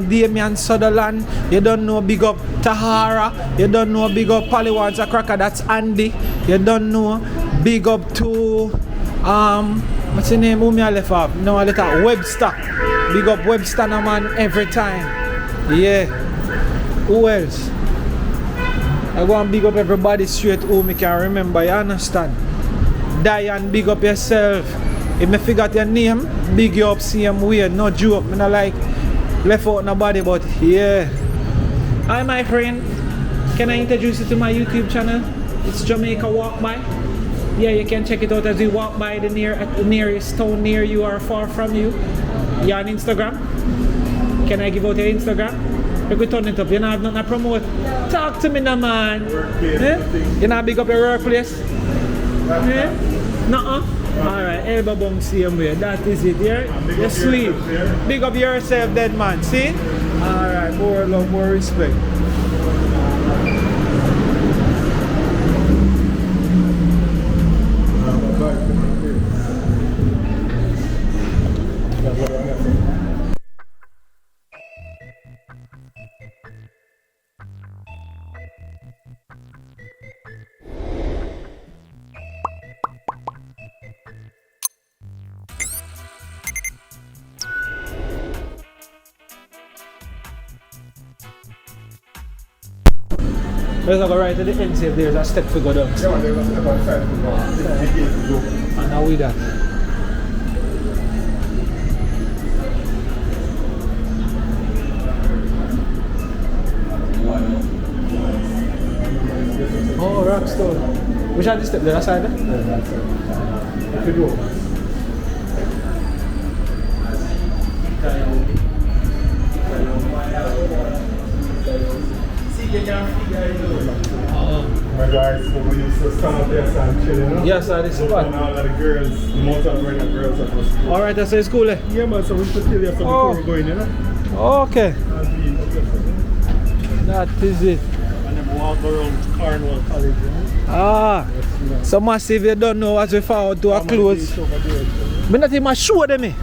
Damian Sutherland, you don't know big up Tahara, you don't know big up Polly a Cracker, that's Andy, you don't know big up to what's the name? Who me I left off? No, I left out Webster. Big up Webster no man every time. Yeah. Who else? I go and big up everybody straight who me can remember, you understand? Diane, big up yourself. If me forgot your name, big you up same way, no joke. Me not like left out nobody, but yeah. Hi my friend, can I introduce you to my YouTube channel? It's Jamaica Walk By. Yeah, you can check it out as you walk by the nearest town near you or far from you. You on Instagram? Can I give out your Instagram? You could turn it up, you don't have nothing to promote. Talk to me now man. You not big up your workplace? Nuh-uh. Alright, elbow bump same way. That is it, yeah? You're sweet. Big up yourself, dead man. See? Alright, more love, more respect. Let's go right to the end, see if there's a step to go down. Yeah, there's a step outside to go. And now we that. Oh, Rockstone. Which are the step? The other side? Yeah, that's it. If you go. My guys, we used to stand up there and chill, you know? Yes, sir, this is fun. And all of the girls, most of the girls that was school. Alright, that's the school, eh? Yeah, man, so we should chill here before we go in, you know? Okay. That is it. And then walk around Cornwall College, you know? Ah, so massive, you don't know as we forward to our clothes. But not even show them, eh?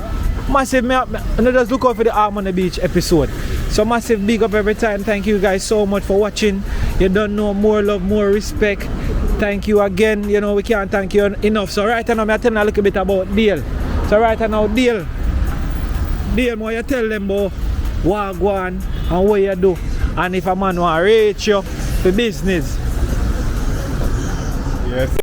Massive, me just look out for the Harmony Beach episode. So massive big up every time. Thank you guys so much for watching. You don't know, more love, more respect. Thank you again. You know, we can't thank you enough. So right now, I'm telling you a little bit about Dale. So right now, Dale, more you tell them about what go on and what you do. And if a man want to reach you for business. Yes.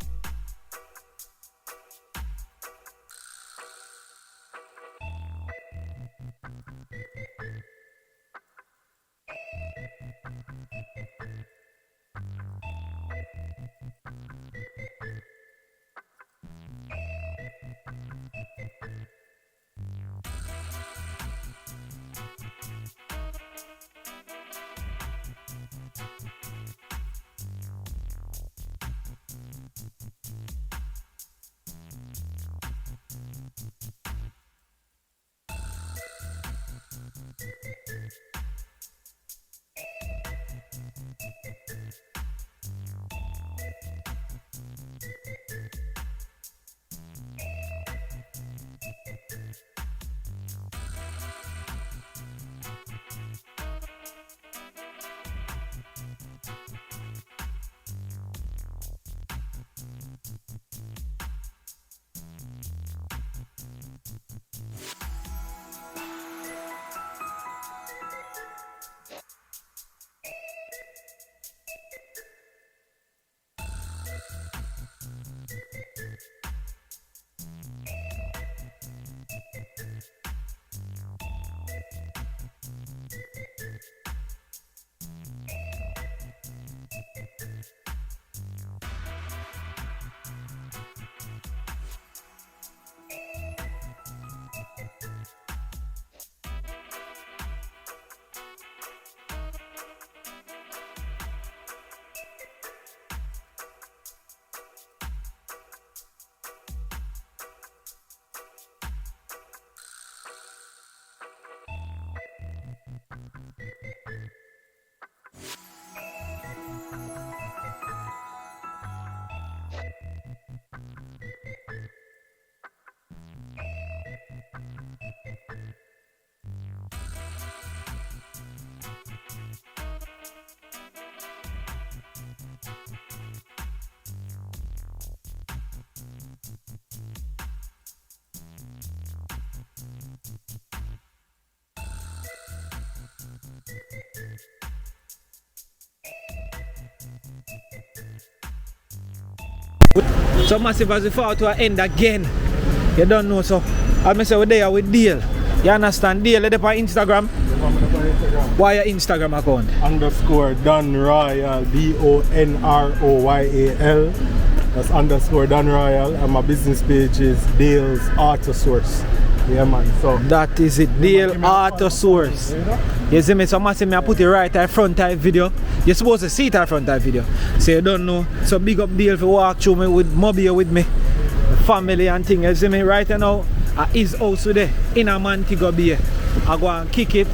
So massive as we fall to an end again. You don't know, so as I say, we're there with Dale. You understand? Dale, let up on Instagram. Why your Instagram account? _ Don Royal, DONROYAL. That's _ Don Royal, and my business page is Dale's Auto Source. Yeah, man. So that is it, Dale Auto Source. You see me, so massive, I put it right at front type video. You're supposed to see it at front type video. So you don't know. So big up Dale for walk through me with Mobay with me. Family and thing. You see me right now at his house today in a Montego Bay. I go and kick it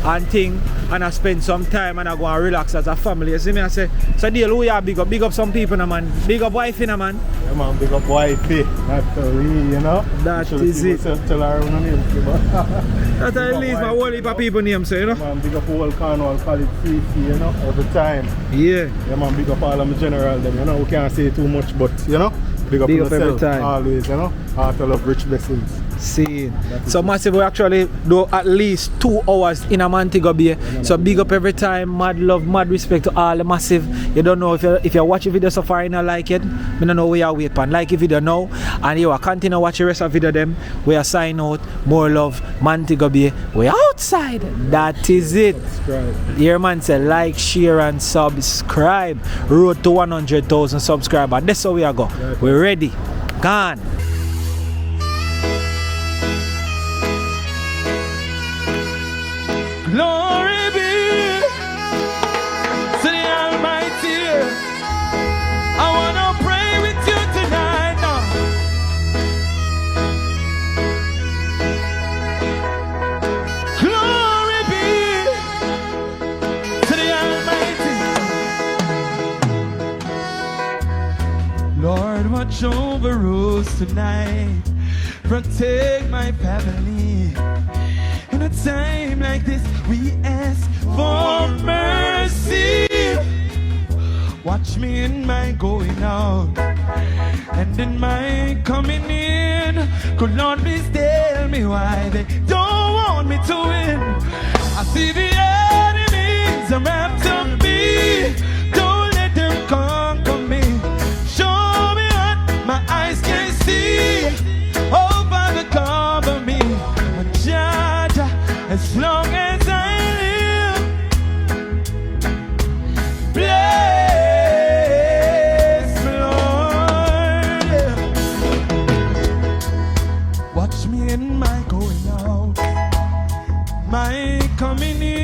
and thing, and I spend some time and I go and relax as a family. You see me, I say, so Dale, who you big up? Big up some people, no, man. Big up wifey, no, man. Yeah, man, big up wifey. That's you know. That is it. Tell her her name. That's at least my whole heap of people name, so you know. Man, big up whole Cornwall College CC, you know, every time. Yeah. Yeah, man, big up all of my general them, you know. We can't say too much, but you know, big up yourself every time. Always, you know. Heart of love, rich blessings. See, so massive, we actually do at least 2 hours in a Montego Bay. So big up every time, mad love, mad respect to all the massive. You don't know if you watch the video so far and you like it, I don't know where you wait on. Like the video now, and you will continue watch the rest of the video them. We are sign out, more love, Montego Bay. We outside. That is it. Your man say like, share and subscribe. Road to 100,000 subscribers. That's how we are go. We're ready. Gone. Glory be to the Almighty. I want to pray with you tonight now. Glory be to the Almighty. Lord, watch over us tonight. Protect my family. In a time like this, we ask for mercy. Watch me in my going out and in my coming in. Could Lord please tell me why they don't want me to win? I see the enemies are after me. Don't let them conquer me. Show me what my eyes can see. Oh, Father, cover me. As long as I live, bless me, Lord. Watch me in my going out, my coming in.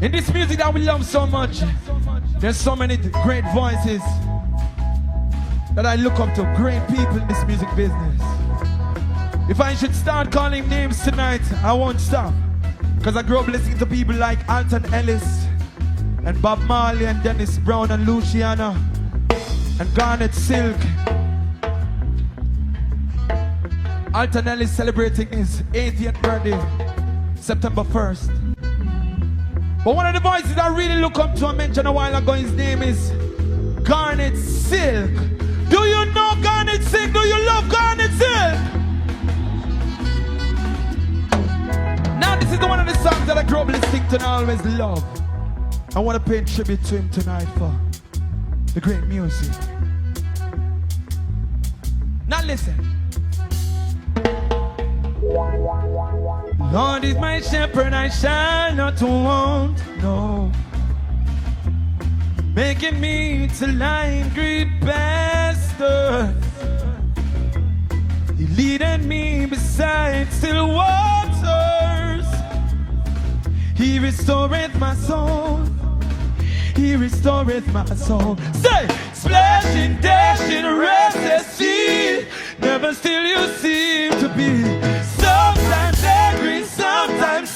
In this music that we love so much, there's so many great voices that I look up to, great people in this music business. If I should start calling names tonight, I won't stop. Because I grew up listening to people like Alton Ellis and Bob Marley and Dennis Brown and Luciano and Garnet Silk. Alton Ellis celebrating his 80th birthday, September 1st. But one of the voices I really look up to, I mentioned a while ago, his name is Garnet Silk. Do you know Garnet Silk? Do you love Garnet Silk? Now this is one of the songs that I grew up listening to and I always love. I want to pay tribute to him tonight for the great music. Now listen. Lord is my shepherd, I shall not want, no. Making me to lie in green pastures. He leading me beside still waters. He restoreth my soul. He restoreth my soul. Say, splashing, dashing, restless sea. Never still you seem to be. Sometimes angry, sometimes